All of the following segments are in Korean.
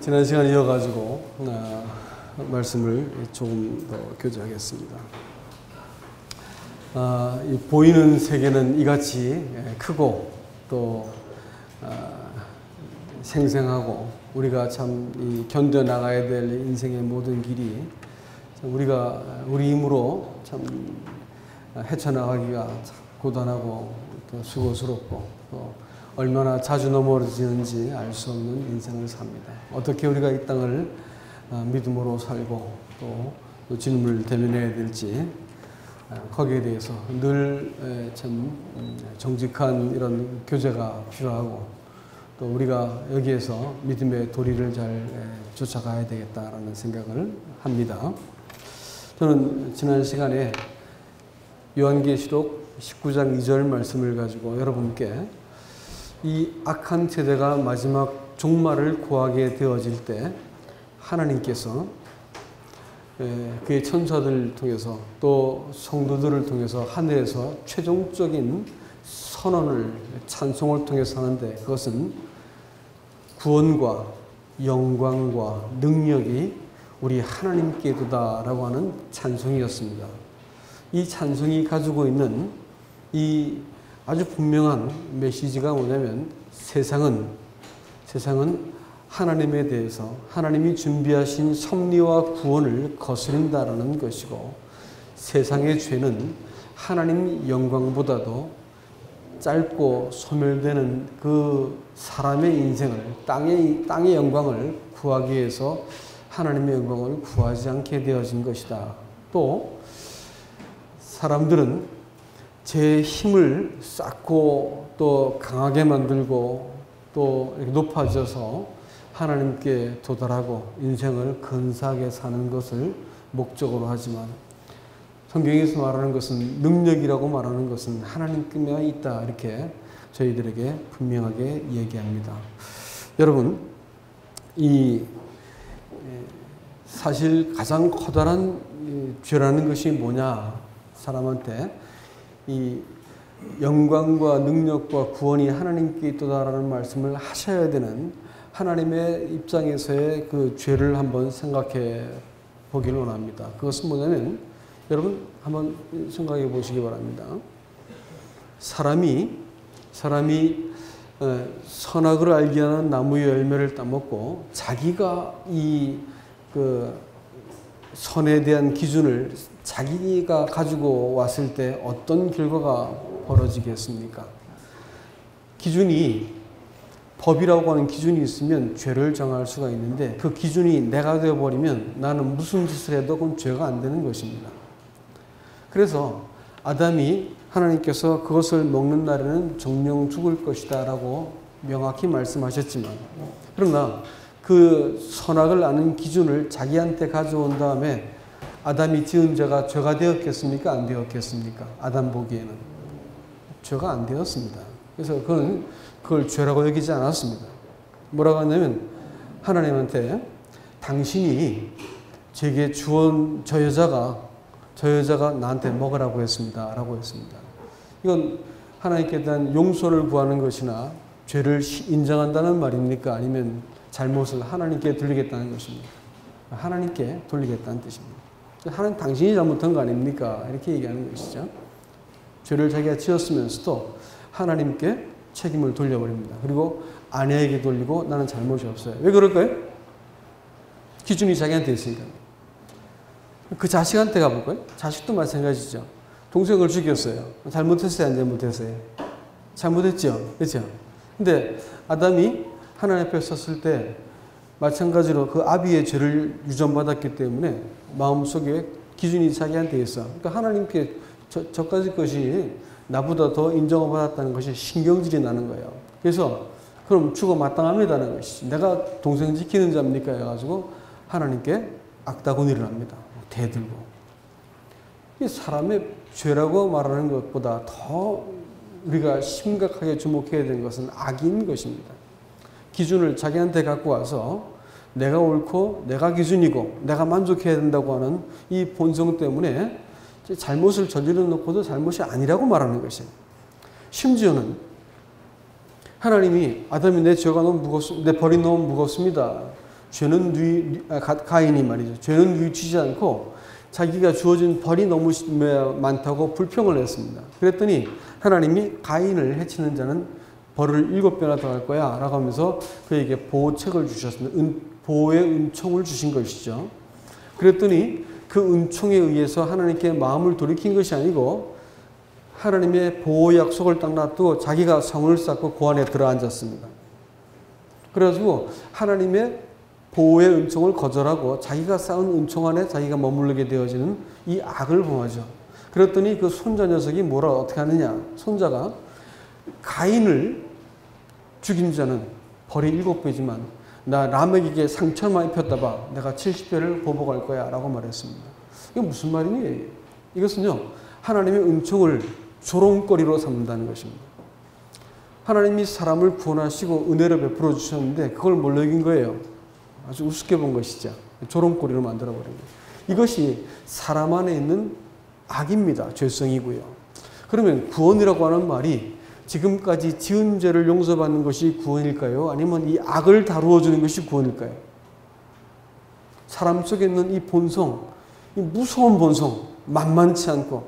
지난 시간에 이어가지고 말씀을 조금 더 교제하겠습니다. 이 보이는 세계는 이같이 크고 또 생생하고 우리가 참 이 견뎌나가야 될 인생의 모든 길이 우리가 우리 힘으로 참 헤쳐나가기가 고단하고 또 수고스럽고 또 얼마나 자주 넘어지는지 알 수 없는 인생을 삽니다. 어떻게 우리가 이 땅을 믿음으로 살고 또 질문을 대면해야 될지 거기에 대해서 늘 참 정직한 이런 교제가 필요하고 또 우리가 여기에서 믿음의 도리를 잘 쫓아가야 되겠다라는 생각을 합니다. 저는 지난 시간에 요한계시록 19장 2절 말씀을 가지고 여러분께 이 악한 세대가 마지막 종말을 구하게 되어질 때 하나님께서 그의 천사들을 통해서 또 성도들을 통해서 하늘에서 최종적인 선언을 찬송을 통해서 하는데 그것은 구원과 영광과 능력이 우리 하나님께도다라고 하는 찬송이었습니다. 이 찬송이 가지고 있는 이 아주 분명한 메시지가 뭐냐면 세상은 하나님에 대해서 하나님이 준비하신 섭리와 구원을 거스른다라는 것이고 세상의 죄는 하나님 영광보다도 짧고 소멸되는 그 사람의 인생을 땅의 영광을 구하기 위해서 하나님의 영광을 구하지 않게 되어진 것이다. 또 사람들은 제 힘을 쌓고 또 강하게 만들고 또 높아져서 하나님께 도달하고 인생을 근사하게 사는 것을 목적으로 하지만 성경에서 말하는 것은 능력이라고 말하는 것은 하나님께만 있다 이렇게 저희들에게 분명하게 얘기합니다. 여러분 이 사실 가장 커다란 죄라는 것이 뭐냐 사람한테 이 영광과 능력과 구원이 하나님께 있다라는 말씀을 하셔야 되는 하나님의 입장에서의 그 죄를 한번 생각해 보기를 원합니다. 그것은 뭐냐면 여러분 한번 생각해 보시기 바랍니다. 사람이 선악을 알게 하는 나무의 열매를 따먹고 자기가 이 그 선에 대한 기준을 자기가 가지고 왔을 때 어떤 결과가 벌어지겠습니까? 기준이 법이라고 하는 기준이 있으면 죄를 정할 수가 있는데 그 기준이 내가 되어버리면 나는 무슨 짓을 해도 그건 죄가 안 되는 것입니다. 그래서 아담이 하나님께서 그것을 먹는 날에는 정령 죽을 것이다 라고 명확히 말씀하셨지만 그러나 그 선악을 아는 기준을 자기한테 가져온 다음에 아담이 지은 죄가 죄가 되었겠습니까? 안 되었겠습니까? 아담 보기에는 죄가 안 되었습니다. 그래서 그걸 죄라고 여기지 않았습니다. 뭐라고 하냐면 하나님한테 당신이 제게 주온 저 여자가 나한테 먹으라고 했습니다. 라고 했습니다. 이건 하나님께 대한 용서를 구하는 것이나 죄를 인정한다는 말입니까? 아니면 잘못을 하나님께 돌리겠다는 것입니까? 하나님께 돌리겠다는 뜻입니다. 하나님 당신이 잘못한 거 아닙니까? 이렇게 얘기하는 것이죠. 죄를 자기가 지었으면서도 하나님께 책임을 돌려버립니다. 그리고 아내에게 돌리고 나는 잘못이 없어요. 왜 그럴까요? 기준이 자기한테 있으니까. 그 자식한테 가볼까요? 자식도 마찬가지죠. 동생을 죽였어요. 잘못했어요? 안 잘못했어요? 잘못했죠? 그렇죠? 근데 아담이 하나님 앞에 섰을 때 마찬가지로 그 아비의 죄를 유전받았기 때문에 마음속에 기준이 자기한테 있어. 그러니까 하나님께 저까지 것이 나보다 더 인정을 받았다는 것이 신경질이 나는 거예요. 그래서 그럼 죽어 마땅합니다는 것이지. 내가 동생 지키는 자입니까? 해가지고 하나님께 악다구니를 합니다. 대들고. 이 사람의 죄라고 말하는 것보다 더 우리가 심각하게 주목해야 되는 것은 악인 것입니다. 기준을 자기한테 갖고 와서 내가 옳고 내가 기준이고 내가 만족해야 된다고 하는 이 본성 때문에 잘못을 저질러 놓고도 잘못이 아니라고 말하는 것이에요. 심지어는 하나님이 아담이 내 죄가 너무 무겁습니다. 내 벌이 너무 무겁습니다. 가인이 말이죠. 죄는 뉘우치지 않고 자기가 주어진 벌이 너무 많다고 불평을 했습니다. 그랬더니 하나님이 가인을 해치는 자는 벌을 7배나 더할 거야 라고 하면서 그에게 보호책을 주셨습니다. 보호의 은총을 주신 것이죠. 그랬더니 그 은총에 의해서 하나님께 마음을 돌이킨 것이 아니고 하나님의 보호 약속을 딱 놔두고 자기가 성을 쌓고 그 안에 들어앉았습니다. 그래가지고 하나님의 보호의 은총을 거절하고 자기가 쌓은 은총 안에 자기가 머무르게 되어지는 이 악을 범하죠. 그랬더니 그 손자 녀석이 어떻게 하느냐. 손자가 가인을 죽인 자는 벌이 7배지만 나 라멕에게 상처만 입혔다 봐. 내가 70배를 보복할 거야 라고 말했습니다. 이게 무슨 말이니? 이것은요. 하나님의 은총을 조롱거리로 삼는다는 것입니다. 하나님이 사람을 구원하시고 은혜를 베풀어 주셨는데 그걸 뭘 여긴 거예요? 아주 우습게 본 것이죠. 조롱거리로 만들어버린 거예요. 이것이 사람 안에 있는 악입니다. 죄성이고요. 그러면 구원이라고 하는 말이 지금까지 지은 죄를 용서받는 것이 구원일까요? 아니면 이 악을 다루어 주는 것이 구원일까요? 사람 속에 있는 이 본성, 이 무서운 본성, 만만치 않고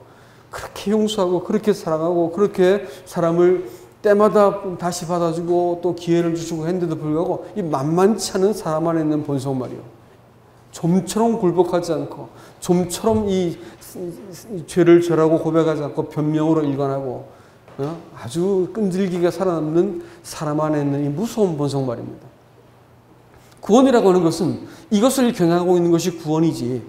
그렇게 용서하고 그렇게 사랑하고 그렇게 사람을 때마다 다시 받아주고 또 기회를 주시고 했는데도 불구하고 이 만만치 않은 사람 안에 있는 본성 말이요. 좀처럼 굴복하지 않고 좀처럼 이 죄를 죄라고 고백하지 않고 변명으로 일관하고 아주 끈질기게 살아남는 사람 안에 있는 이 무서운 본성 말입니다. 구원이라고 하는 것은 이것을 겨냥하고 있는 것이 구원이지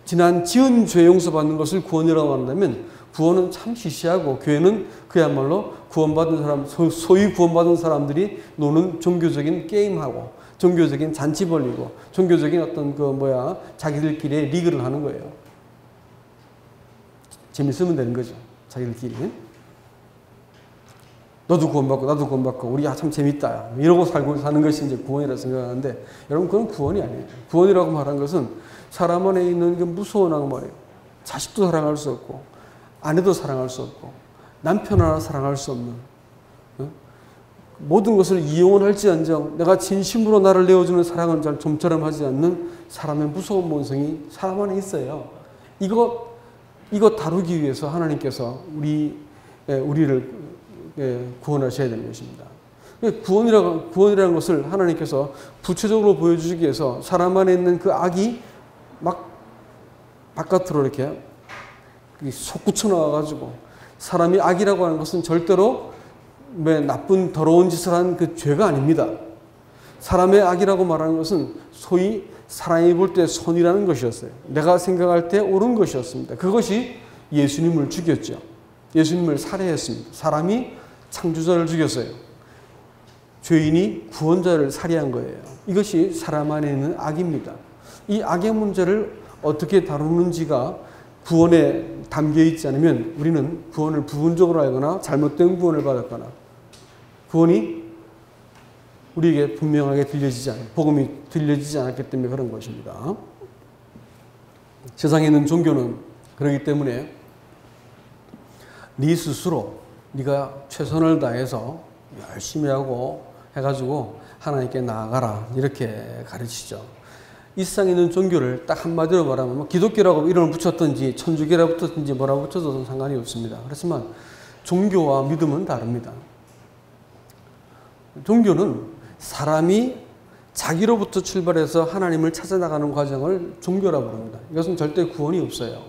지난 지은 죄 용서받는 것을 구원이라고 한다면 구원은 참 시시하고 교회는 그야말로 구원받은 사람, 소위 구원받은 사람들이 노는 종교적인 게임하고 종교적인 잔치 벌리고 종교적인 어떤 자기들끼리 리그를 하는 거예요. 재밌으면 되는 거죠. 자기들끼리. 너도 구원받고 나도 구원받고 우리 참 재밌다. 이러고 살고 사는 것이 이제 구원이라고 생각하는데 여러분 그건 구원이 아니에요. 구원이라고 말한 것은 사람 안에 있는 그 무서운 악 말이에요. 자식도 사랑할 수 없고 아내도 사랑할 수 없고 남편 하나 사랑할 수 없는 모든 것을 이용할지언정 내가 진심으로 나를 내어주는 사랑은 잘 좀처럼 하지 않는 사람의 무서운 본성이 사람 안에 있어요. 이거 다루기 위해서 하나님께서 우리를 구원하셔야 되는 것입니다. 구원이라는 것을 하나님께서 구체적으로 보여주시기 위해서 사람 안에 있는 그 악이 막 바깥으로 이렇게 솟구쳐 나와가지고 사람이 악이라고 하는 것은 절대로 나쁜 더러운 짓을 한 그 죄가 아닙니다. 사람의 악이라고 말하는 것은 소위 사람이 볼 때 선이라는 것이었어요. 내가 생각할 때 옳은 것이었습니다. 그것이 예수님을 죽였죠. 예수님을 살해했습니다. 사람이 창조자를 죽였어요. 죄인이 구원자를 살해한 거예요. 이것이 사람 안에 있는 악입니다. 이 악의 문제를 어떻게 다루는지가 구원에 담겨 있지 않으면 우리는 구원을 부분적으로 알거나 잘못된 구원을 받았거나 구원이 우리에게 분명하게 복음이 들려지지 않았기 때문에 그런 것입니다. 세상에 있는 종교는 그렇기 때문에 네 스스로 네가 최선을 다해서 열심히 하고 해가지고 하나님께 나아가라 이렇게 가르치죠. 이 세상에 있는 종교를 딱 한마디로 말하면 기독교라고 이름을 붙였든지 천주교라고 붙였든지 뭐라고 붙여도 상관이 없습니다. 그렇지만 종교와 믿음은 다릅니다. 종교는 사람이 자기로부터 출발해서 하나님을 찾아나가는 과정을 종교라고 합니다. 이것은 절대 구원이 없어요.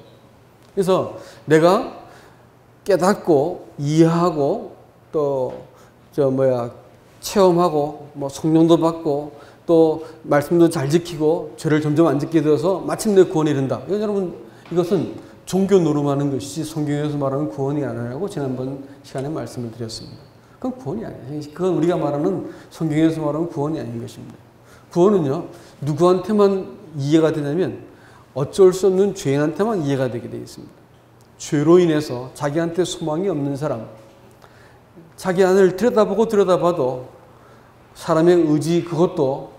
그래서 내가 깨닫고 이해하고 또 체험하고 성령도 받고 또 말씀도 잘 지키고 죄를 점점 안 짓게 되어서 마침내 구원에 이른다. 여러분 이것은 종교 노름하는 것이지 성경에서 말하는 구원이 아니라고 지난번 시간에 말씀을 드렸습니다. 그건 구원이 아니에요. 그건 우리가 말하는 성경에서 말하는 구원이 아닌 것입니다. 구원은요 누구한테만 이해가 되냐면 어쩔 수 없는 죄인한테만 이해가 되게 되어 있습니다. 죄로 인해서 자기한테 소망이 없는 사람, 자기 안을 들여다봐도 사람의 의지 그것도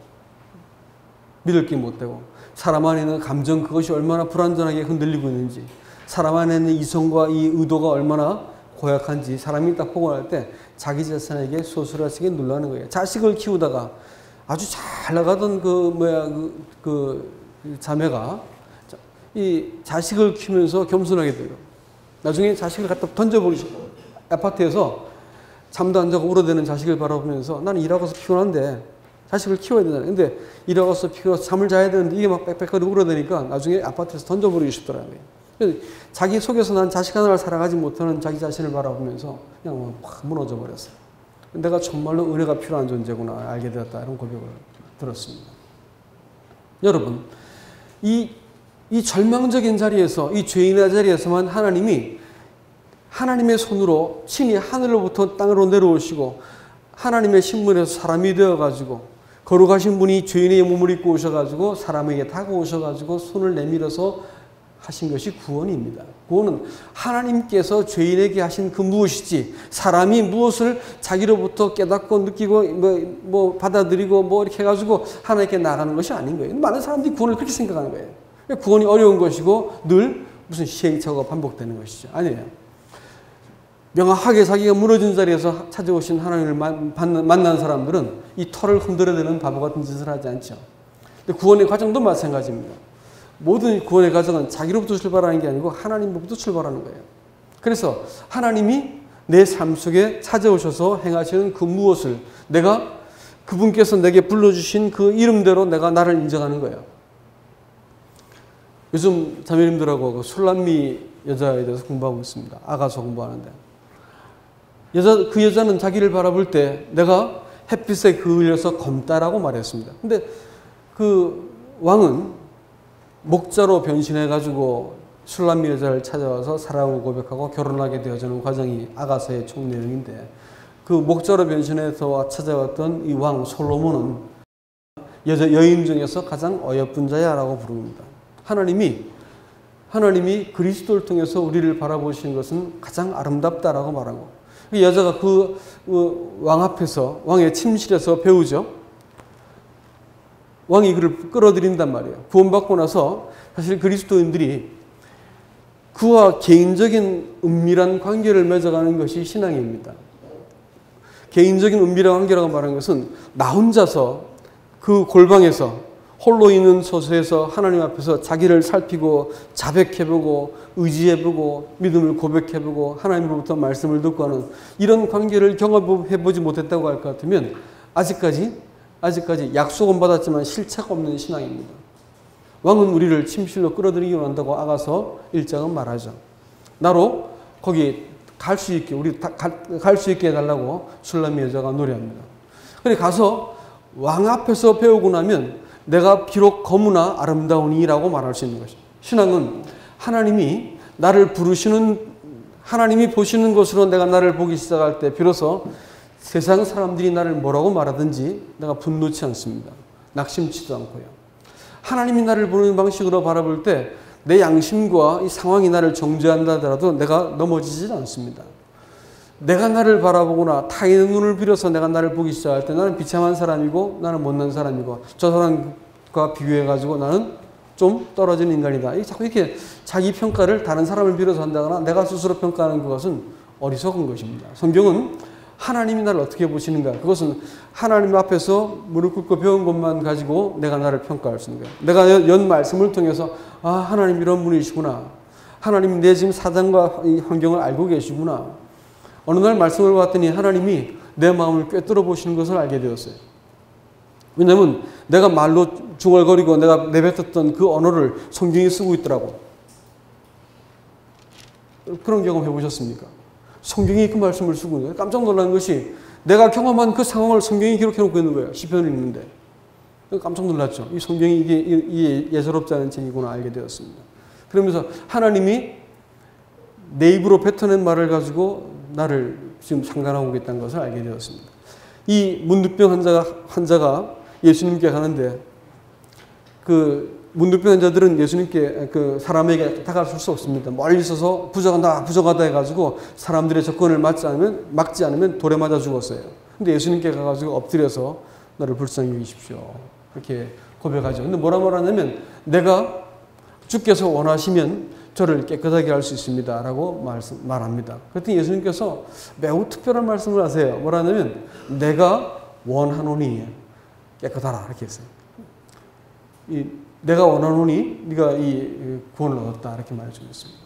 믿을 게 못되고 사람 안에 있는 감정 그것이 얼마나 불완전하게 흔들리고 있는지 사람 안에 있는 이성과 이 의도가 얼마나 고약한지 사람이 딱 보고 날 때 자기 자신에게 소스라치게 놀라는 거예요. 자식을 키우다가 아주 잘 나가던 그 자매가 이 자식을 키우면서 겸손하게 돼요. 나중에 자식을 갖다 던져버리고 싶어. 아파트에서 잠도 안 자고 울어대는 자식을 바라보면서 나는 일하고 와서 피곤한데 자식을 키워야 되잖아요. 근데 일하고 와서 피곤해서 잠을 자야 되는데 이게 막 빽빽거리고 울어대니까 나중에 아파트에서 던져버리고 싶더라고요. 자기 속에서 난 자식 하나를 사랑하지 못하는 자기 자신을 바라보면서 그냥 확 무너져 버렸어요. 내가 정말로 은혜가 필요한 존재구나 알게 되었다. 이런 고백을 들었습니다. 여러분, 이 절망적인 자리에서, 이 죄인의 자리에서만 하나님이 하나님의 손으로 친히 하늘로부터 땅으로 내려오시고 하나님의 신분에서 사람이 되어가지고 거룩하신 분이 죄인의 몸을 입고 오셔가지고 사람에게 다가오셔가지고 손을 내밀어서 하신 것이 구원입니다. 구원은 하나님께서 죄인에게 하신 그 무엇이지 사람이 무엇을 자기로부터 깨닫고 느끼고 뭐 받아들이고 뭐 이렇게 해가지고 하나님께 나가는 것이 아닌 거예요. 많은 사람들이 구원을 그렇게 생각하는 거예요. 구원이 어려운 것이고 늘 무슨 시행착오가 반복되는 것이죠. 아니에요. 명확하게 자기가 무너진 자리에서 찾아오신 하나님을 만난 사람들은 이 털을 흔들어대는 바보 같은 짓을 하지 않죠. 근데 구원의 과정도 마찬가지입니다. 모든 구원의 과정은 자기로부터 출발하는 게 아니고 하나님로부터 출발하는 거예요. 그래서 하나님이 내 삶 속에 찾아오셔서 행하시는 그 무엇을 내가 그분께서 내게 불러주신 그 이름대로 내가 나를 인정하는 거예요. 요즘 자매님들하고 그 술람미 여자에 대해서 공부하고 있습니다. 아가서 공부하는데. 그 여자는 자기를 바라볼 때 내가 햇빛에 그을려서 검다라고 말했습니다. 근데 그 왕은 목자로 변신해가지고 술람미 여자를 찾아와서 사랑을 고백하고 결혼하게 되어지는 과정이 아가서의 총 내용인데 그 목자로 변신해서 찾아왔던 이 왕 솔로몬은 여인 중에서 가장 어여쁜 자야라고 부릅니다. 하나님이 그리스도를 통해서 우리를 바라보시는 것은 가장 아름답다라고 말하고 그 여자가 그 왕 앞에서 왕의 침실에서 배우죠. 왕이 그를 끌어들인단 말이에요. 구원받고 나서 사실 그리스도인들이 그와 개인적인 은밀한 관계를 맺어가는 것이 신앙입니다. 개인적인 은밀한 관계라고 말하는 것은 나 혼자서 그 골방에서 홀로 있는 소수에서 하나님 앞에서 자기를 살피고 자백해보고 의지해보고 믿음을 고백해보고 하나님으로부터 말씀을 듣고 하는 이런 관계를 경험해보지 못했다고 할 것 같으면 아직까지 약속은 받았지만 실체가 없는 신앙입니다. 왕은 우리를 침실로 끌어들이기 원한다고 아가서 1장은 말하죠. 나로 거기 갈 수 있게 갈 수 있게 해달라고 술람미 여자가 노래합니다. 그래 가서 왕 앞에서 배우고 나면 내가 비록 거무나 아름다우니라고 말할 수 있는 것입니다. 신앙은 하나님이 나를 부르시는 하나님이 보시는 것으로 내가 나를 보기 시작할 때 비로소 세상 사람들이 나를 뭐라고 말하든지 내가 분노치 않습니다. 낙심치도 않고요. 하나님이 나를 보는 방식으로 바라볼 때 내 양심과 이 상황이 나를 정죄한다 하더라도 내가 넘어지지 않습니다. 내가 나를 바라보거나 타인의 눈을 빌어서 내가 나를 보기 시작할 때 나는 비참한 사람이고 나는 못난 사람이고 저 사람과 비교해가지고 나는 좀 떨어진 인간이다. 자꾸 이렇게 자기 평가를 다른 사람을 빌어서 한다거나 내가 스스로 평가하는 그것은 어리석은 것입니다. 성경은 하나님이 나를 어떻게 보시는가? 그것은 하나님 앞에서 무릎 꿇고 배운 것만 가지고 내가 나를 평가할 수 있는 거예요. 내가 연 말씀을 통해서 아 하나님 이런 분이시구나. 하나님이 내 지금 사정과 이 환경을 알고 계시구나. 어느 날 말씀을 봤더니 하나님이 내 마음을 꿰뚫어 보시는 것을 알게 되었어요. 왜냐하면 내가 말로 중얼거리고 내가 내뱉었던 그 언어를 성경이 쓰고 있더라고. 그런 경험 해보셨습니까? 성경이 그 말씀을 쓰고 있는 거예요. 깜짝 놀란 것이 내가 경험한 그 상황을 성경이 기록해 놓고 있는 거예요. 시편을 읽는데. 깜짝 놀랐죠. 이 성경이 이게 예사롭지 않은 책이구나 알게 되었습니다. 그러면서 하나님이 내 입으로 뱉어낸 말을 가지고 나를 지금 상관하고 있다는 것을 알게 되었습니다. 이 문득병 환자가 예수님께 가는데 그 문득병 환자들은 예수님께 그 사람에게 다가설 수 없습니다. 멀리 있어서 부족하다 해가지고 사람들의 접근을 막지 않으면 돌에 맞아 죽었어요. 근데 예수님께 가가지고 엎드려서 나를 불쌍히 여기십시오. 그렇게 고백하죠. 근데 뭐라 말하냐면 내가 주께서 원하시면 저를 깨끗하게 할 수 있습니다. 라고 말합니다. 그랬더니 예수님께서 매우 특별한 말씀을 하세요. 뭐라냐면 내가 원하노니 깨끗하라 이렇게 했어요. 내가 원하노니 네가 이 구원을 얻었다 이렇게 말해주고 있습니다.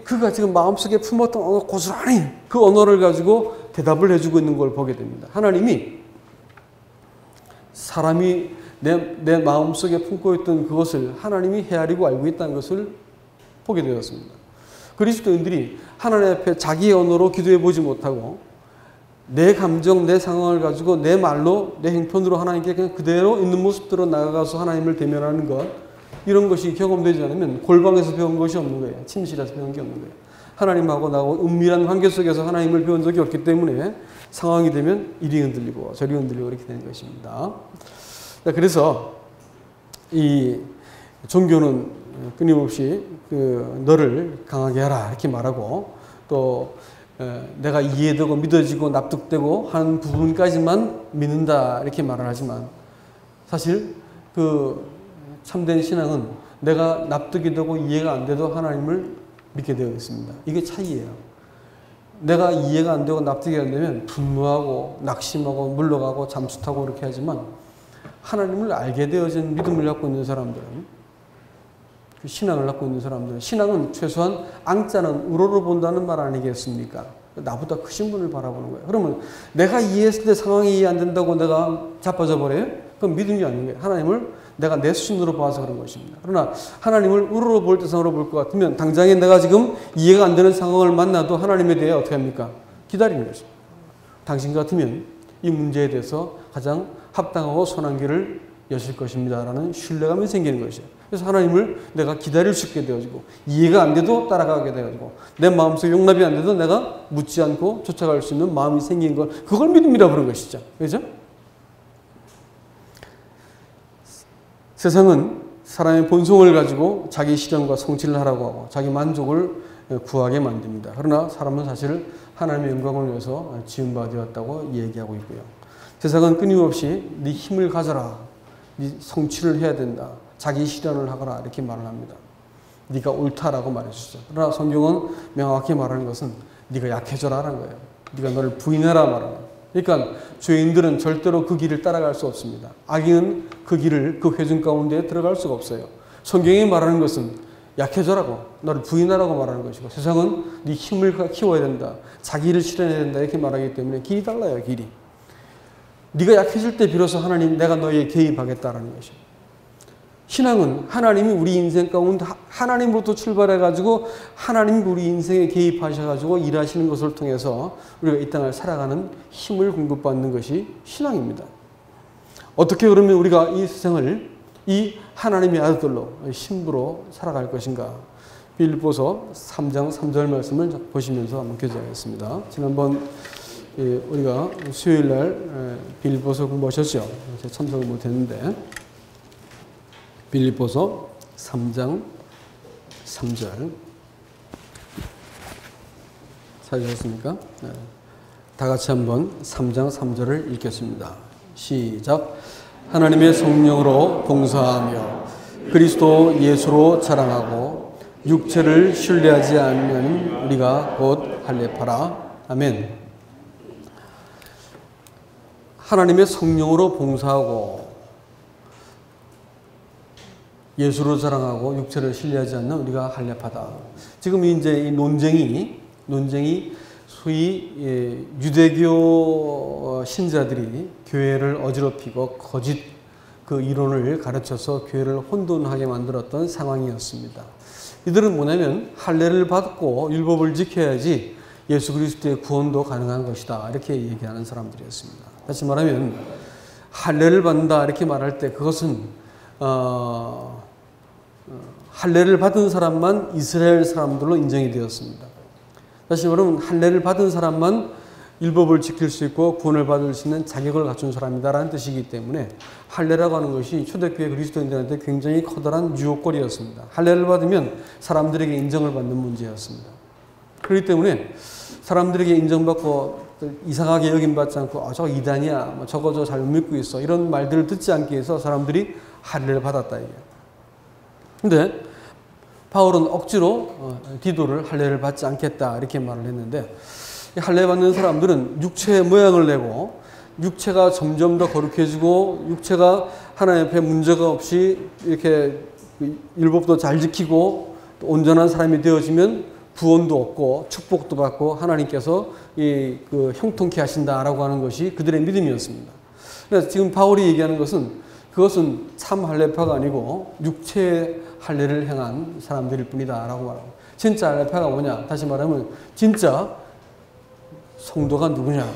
그가 지금 마음속에 품었던 언어 고스란히 그 언어를 가지고 대답을 해주고 있는 걸 보게 됩니다. 하나님이 사람이 내 마음속에 품고 있던 그것을 하나님이 헤아리고 알고 있다는 것을 보게 되었습니다. 그리스도인들이 하나님 앞에 자기의 언어로 기도해 보지 못하고 내 감정, 내 상황을 가지고 내 말로, 내 행편으로 하나님께 그냥 그대로 있는 모습대로 나아가서 하나님을 대면하는 것, 이런 것이 경험되지 않으면 골방에서 배운 것이 없는 거예요. 침실에서 배운 게 없는 거예요. 하나님하고 나하고 은밀한 관계 속에서 하나님을 배운 적이 없기 때문에 상황이 되면 이리 흔들리고 저리 흔들리고 이렇게 되는 것입니다. 그래서 이 종교는 끊임없이 너를 강하게 하라 이렇게 말하고 또 내가 이해되고 믿어지고 납득되고 하는 부분까지만 믿는다 이렇게 말을 하지만 사실 참된 신앙은 내가 납득이 되고 이해가 안 돼도 하나님을 믿게 되어 있습니다. 이게 차이예요. 내가 이해가 안 되고 납득이 안 되면 분노하고 낙심하고 물러가고 잠수 타고 이렇게 하지만 하나님을 알게 되어진 믿음을 갖고 있는 사람들은 신앙을 갖고 있는 사람들은 신앙은 최소한 앙자는 우러러 본다는 말 아니겠습니까? 나보다 크신 분을 바라보는 거예요. 그러면 내가 이해했을 때 상황이 이해 안 된다고 내가 자빠져 버려요? 그건 믿음이 아닌 거예요. 하나님을 내가 내 수준으로 봐서 그런 것입니다. 그러나 하나님을 우러러 볼 대상으로 볼 것 같으면 당장에 내가 지금 이해가 안 되는 상황을 만나도 하나님에 대해 어떻게 합니까? 기다리는 것입니다. 당신 같으면 이 문제에 대해서 가장 합당하고 선한 길을 여실 것입니다. 라는 신뢰감이 생기는 것이에요. 그래서 하나님을 내가 기다릴 수 있게 되어지고 이해가 안 돼도 따라가게 되어지고 내 마음속에 용납이 안 돼도 내가 묻지 않고 쫓아갈 수 있는 마음이 생긴 것, 그걸 믿음이라고 부르는 것이죠. 그렇죠? 세상은 사람의 본성을 가지고 자기 실현과 성취를 하라고 하고 자기 만족을 구하게 만듭니다. 그러나 사람은 사실 하나님의 영광을 위해서 지은 바 되었다고 얘기하고 있고요. 세상은 끊임없이 네 힘을 가져라, 네 성취를 해야 된다, 자기 실현을 하거라 이렇게 말을 합니다. 네가 옳다라고 말해주죠. 그러나 성경은 명확히 말하는 것은 네가 약해져라라는 거예요. 네가 너를 부인해라 말하는 거예요. 그러니까 죄인들은 절대로 그 길을 따라갈 수 없습니다. 악인은 그 길을, 그 회중 가운데 들어갈 수가 없어요. 성경이 말하는 것은 약해져라고, 너를 부인하라고 말하는 것이고, 세상은 네 힘을 키워야 된다, 자기를 실현해야 된다 이렇게 말하기 때문에 길이 달라요. 길이. 네가 약해질 때 비로소 하나님 내가 너에게 개입하겠다라는 것이에요. 신앙은 하나님이 우리 인생 가운데 하나님으로부터 출발해가지고 하나님이 우리 인생에 개입하셔가지고 일하시는 것을 통해서 우리가 이 땅을 살아가는 힘을 공급받는 것이 신앙입니다. 어떻게 그러면 우리가 이 세상을 이 하나님의 아들들로 신부로 살아갈 것인가? 빌립보서 3장 3절 말씀을 보시면서 한번 교제하겠습니다. 지난번 우리가 수요일날 빌립보서 공부하셨죠? 제가 참석을 못했는데 빌립보서 3장 3절 찾으셨습니까? 네. 다 같이 한번 3장 3절을 읽겠습니다. 시작. 하나님의 성령으로 봉사하며 그리스도 예수로 자랑하고 육체를 신뢰하지 않는 우리가 곧 할례파라. 아멘. 하나님의 성령으로 봉사하고 예수로 자랑하고 육체를 신뢰하지 않는 우리가 할례파다. 지금 이제 이 논쟁이 소위 유대교 신자들이 교회를 어지럽히고 거짓 그 이론을 가르쳐서 교회를 혼돈하게 만들었던 상황이었습니다. 이들은 뭐냐면 할례를 받고 율법을 지켜야지 예수 그리스도의 구원도 가능한 것이다 이렇게 얘기하는 사람들이었습니다. 다시 말하면 할례를 받는다 이렇게 말할 때 그것은 할례를 받은 사람만 이스라엘 사람들로 인정이 되었습니다. 다시 말하면 할례를 받은 사람만 율법을 지킬 수 있고 구원을 받을 수 있는 자격을 갖춘 사람이다라는 뜻이기 때문에 할례라고 하는 것이 초대교회 그리스도인들한테 굉장히 커다란 유혹거리였습니다. 할례를 받으면 사람들에게 인정을 받는 문제였습니다. 그렇기 때문에 사람들에게 인정받고 이상하게 여김받지 않고 저거 이단이야, 저거 저 잘못 믿고 있어 이런 말들을 듣지 않기 위해서 사람들이 할례를 받았다 이게요. 근데 바울은 억지로 디도를 할례를 받지 않겠다 이렇게 말을 했는데 할례 받는 사람들은 육체의 모양을 내고 육체가 점점 더 거룩해지고 육체가 하나님 앞에 문제가 없이 이렇게 율법도 잘 지키고 또 온전한 사람이 되어지면 구원도 얻고 축복도 받고 하나님께서 그 형통케 하신다라고 하는 것이 그들의 믿음이었습니다. 그래서 지금 바울이 얘기하는 그것은 참 할례파가 아니고 육체의 할례를 행한 사람들일 뿐이다라고 말하고, 진짜 할례파가 뭐냐? 다시 말하면 진짜 성도가 누구냐?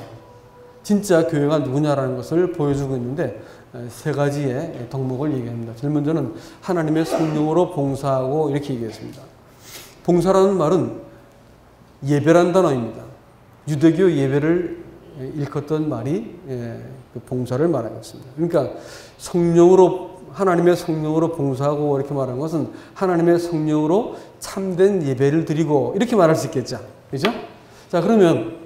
진짜 교회가 누구냐라는 것을 보여주고 있는데 세 가지의 덕목을 얘기합니다. 제일 먼저는 하나님의 성령으로 봉사하고 이렇게 얘기했습니다. 봉사라는 말은 예배란 단어입니다. 유대교 예배를 일컫던 말이 그 봉사를 말하고 있습니다. 그러니까 하나님의 성령으로 봉사하고 이렇게 말하는 것은 하나님의 성령으로 참된 예배를 드리고 이렇게 말할 수 있겠죠. 그죠? 자, 그러면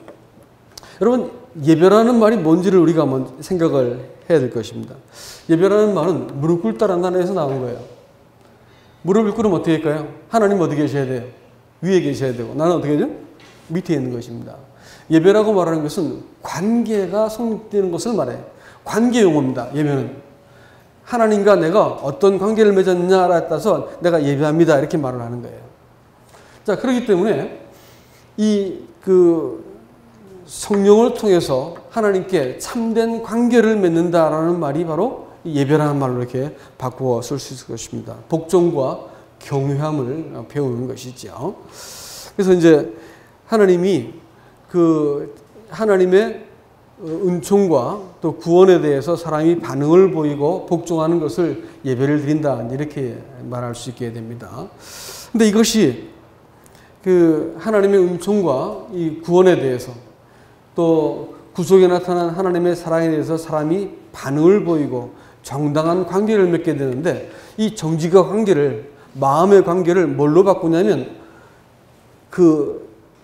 여러분, 예배라는 말이 뭔지를 우리가 한번 생각을 해야 될 것입니다. 예배라는 말은 무릎 꿇다라는 단어에서 나온 거예요. 무릎을 꿇으면 어떻게 할까요? 하나님 어디 계셔야 돼요? 위에 계셔야 되고, 나는 어떻게 되죠? 밑에 있는 것입니다. 예배라고 말하는 것은 관계가 성립되는 것을 말해요. 관계 용어입니다. 예배는 하나님과 내가 어떤 관계를 맺었느냐에 따라서 내가 예배합니다 이렇게 말을 하는 거예요. 자, 그렇기 때문에 성령을 통해서 하나님께 참된 관계를 맺는다라는 말이 바로 예배라는 말로 이렇게 바꾸어 쓸 수 있을 것입니다. 복종과 경외함을 배우는 것이죠. 그래서 이제 하나님이 하나님의 은총과 또 구원에 대해서 사람이 반응을 보이고 복종하는 것을 예배를 드린다 이렇게 말할 수 있게 됩니다. 근데 이것이 하나님의 은총과 이 구원에 대해서 또 구속에 나타난 하나님의 사랑에 대해서 사람이 반응을 보이고 정당한 관계를 맺게 되는데, 이 정직과 관계를, 마음의 관계를 뭘로 바꾸냐면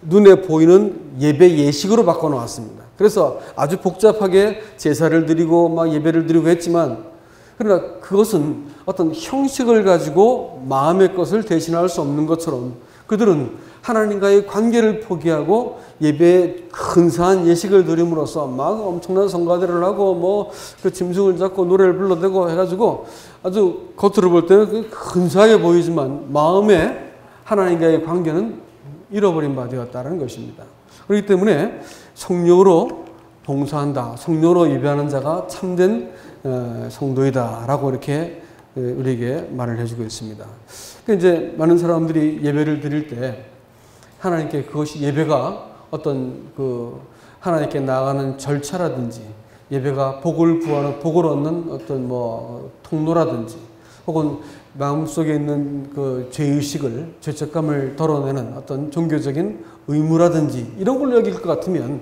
눈에 보이는 예배 예식으로 바꿔놓았습니다. 그래서 아주 복잡하게 제사를 드리고 막 예배를 드리고 했지만, 그러나 그것은 어떤 형식을 가지고 마음의 것을 대신할 수 없는 것처럼 그들은 하나님과의 관계를 포기하고 예배에 근사한 예식을 드림으로써 막 엄청난 성가대를 하고 그 짐승을 잡고 노래를 불러대고 해가지고 아주 겉으로 볼 때는 근사하게 보이지만 마음에 하나님과의 관계는 잃어버린 바 되었다는 것입니다. 그렇기 때문에 성령으로 봉사한다, 성령으로 예배하는 자가 참된 성도이다라고 이렇게 우리에게 말을 해주고 있습니다. 이제 많은 사람들이 예배를 드릴 때 하나님께 그것이 예배가 어떤 하나님께 나아가는 절차라든지 예배가 복을 얻는 어떤 통로라든지 혹은 마음속에 있는 죄의식을, 죄책감을 덜어내는 어떤 종교적인 의무라든지 이런 걸로 여길 것 같으면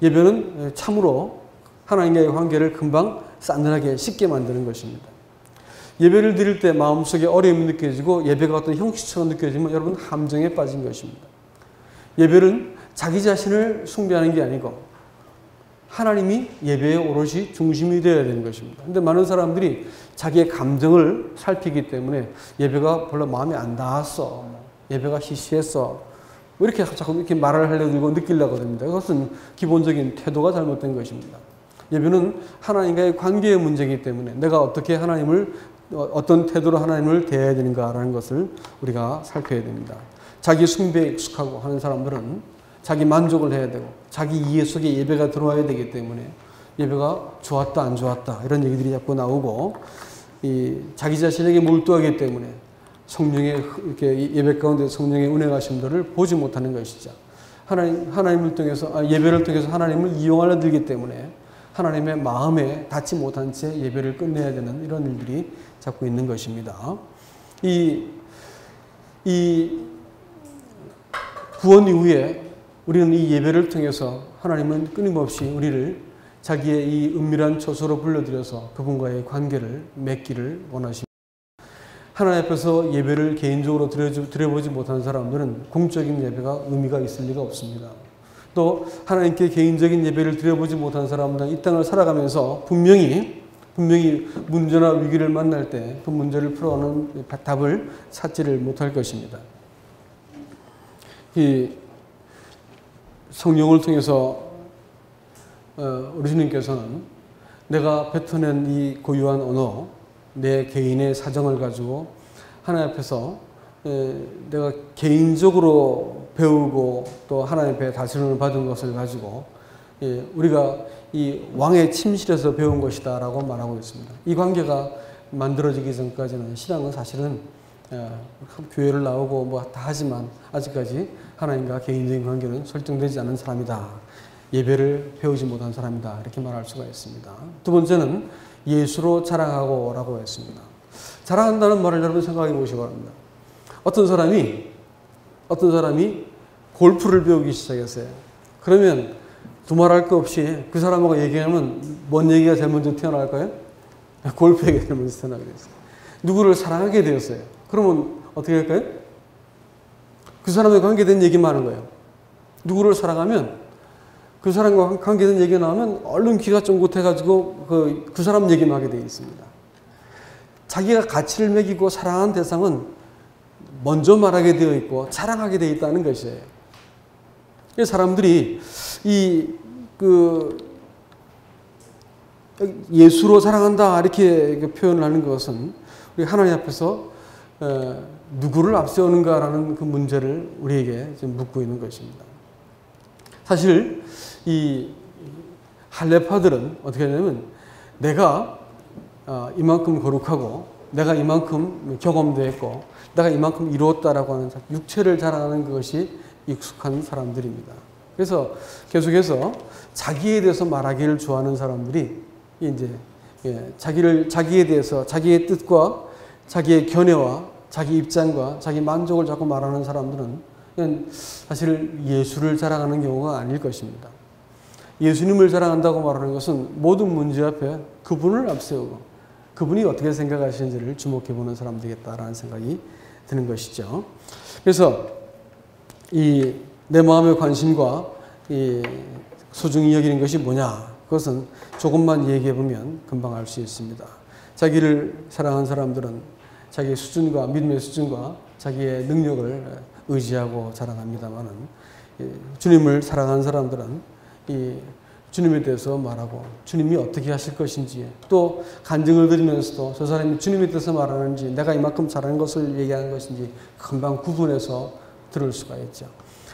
예배는 참으로 하나님과의 관계를 금방 싸늘하게 쉽게 만드는 것입니다. 예배를 드릴 때 마음속에 어려움이 느껴지고 예배가 어떤 형식처럼 느껴지면 여러분 함정에 빠진 것입니다. 예배는 자기 자신을 숭배하는 게 아니고 하나님이 예배의 오롯이 중심이 되어야 되는 것입니다. 그런데 많은 사람들이 자기의 감정을 살피기 때문에 예배가 별로 마음에 안 닿았어, 예배가 시시했어, 이렇게 자꾸 이렇게 말을 하려고 느끼려고 합니다. 그것은 기본적인 태도가 잘못된 것입니다. 예배는 하나님과의 관계의 문제이기 때문에 내가 어떻게 어떤 태도로 하나님을 대해야 되는가라는 것을 우리가 살펴야 됩니다. 자기 숭배에 익숙하고 하는 사람들은 자기 만족을 해야 되고 자기 이해 속에 예배가 들어와야 되기 때문에 예배가 좋았다 안 좋았다 이런 얘기들이 자꾸 나오고 자기 자신에게 몰두하기 때문에 성령의 이렇게 예배 가운데 성령의 운행하심들을 보지 못하는 것이죠. 하나님을 통해서 예배를 통해서 하나님을 이용하려 들기 때문에 하나님의 마음에 닿지 못한 채 예배를 끝내야 되는 이런 일들이 자꾸 있는 것입니다. 이 구원 이후에 우리는 이 예배를 통해서 하나님은 끊임없이 우리를 자기의 이 은밀한 처소로 불러들여서 그분과의 관계를 맺기를 원하십니다. 하나님 앞에서 예배를 개인적으로 드려보지 못한 사람들은 공적인 예배가 의미가 있을 리가 없습니다. 또 하나님께 개인적인 예배를 드려보지 못한 사람들은 이 땅을 살아가면서 분명히 문제나 위기를 만날 때 그 문제를 풀어가는 답을 찾지를 못할 것입니다. 이 성령을 통해서 우리 주님께서는 내가 뱉어낸 이 고유한 언어, 내 개인의 사정을 가지고 하나님 앞에서 내가 개인적으로 배우고 또 하나님 앞에 다스림을 받은 것을 가지고 우리가 이 왕의 침실에서 배운 것이다 라고 말하고 있습니다. 이 관계가 만들어지기 전까지는 신앙은 사실은 교회를 나오고 뭐 다 하지만 아직까지 하나님과 개인적인 관계는 설정되지 않은 사람이다. 예배를 배우지 못한 사람이다. 이렇게 말할 수가 있습니다. 두 번째는 예수로 자랑하고 라고 했습니다. 자랑한다는 말을 여러분 생각해 보시기 바랍니다. 어떤 사람이 골프를 배우기 시작했어요. 그러면 두말할 거 없이 그 사람하고 얘기하면 뭔 얘기가 제일 먼저 튀어나갈까요? 골프 얘기가 제일 먼저 튀어나게 됐어요. 누구를 사랑하게 되었어요. 그러면 어떻게 할까요? 그 사람에 관계된 얘기만 하는 거예요. 누구를 사랑하면 그 사람과 관계된 얘기가 나오면 얼른 귀가 쫑긋해가지고 그 사람 얘기만 하게 되어 있습니다. 자기가 가치를 매기고 사랑하는 대상은 먼저 말하게 되어 있고 자랑하게 되어 있다는 것이에요. 사람들이 예수로 사랑한다 이렇게 표현을 하는 것은 우리 하나님 앞에서 누구를 앞세우는가라는 그 문제를 우리에게 지금 묻고 있는 것입니다. 사실 이 할례파들은 어떻게 하냐면 내가 이만큼 거룩하고 내가 이만큼 경험되었고 내가 이만큼 이루었다라고 하는 육체를 자랑하는 그것이 익숙한 사람들입니다. 그래서 계속해서 자기에 대해서 말하기를 좋아하는 사람들이 이제 자기에 대해서 자기의 뜻과 자기의 견해와 자기 입장과 자기 만족을 자꾸 말하는 사람들은 사실 예수를 자랑하는 경우가 아닐 것입니다. 예수님을 자랑한다고 말하는 것은 모든 문제 앞에 그분을 앞세우고 그분이 어떻게 생각하시는지를 주목해보는 사람 되겠다라는 생각이 드는 것이죠. 그래서 내 마음의 관심과 소중히 여기는 것이 뭐냐? 그것은 조금만 얘기해보면 금방 알 수 있습니다. 자기를 사랑하는 사람들은 자기의 수준과 믿음의 수준과 자기의 능력을 의지하고 자랑합니다마는 주님을 사랑하는 사람들은 주님에 대해서 말하고 주님이 어떻게 하실 것인지 또 간증을 드리면서도 저 사람이 주님에 대해서 말하는지 내가 이만큼 잘하는 것을 얘기하는 것인지 금방 구분해서 들을 수가 있죠.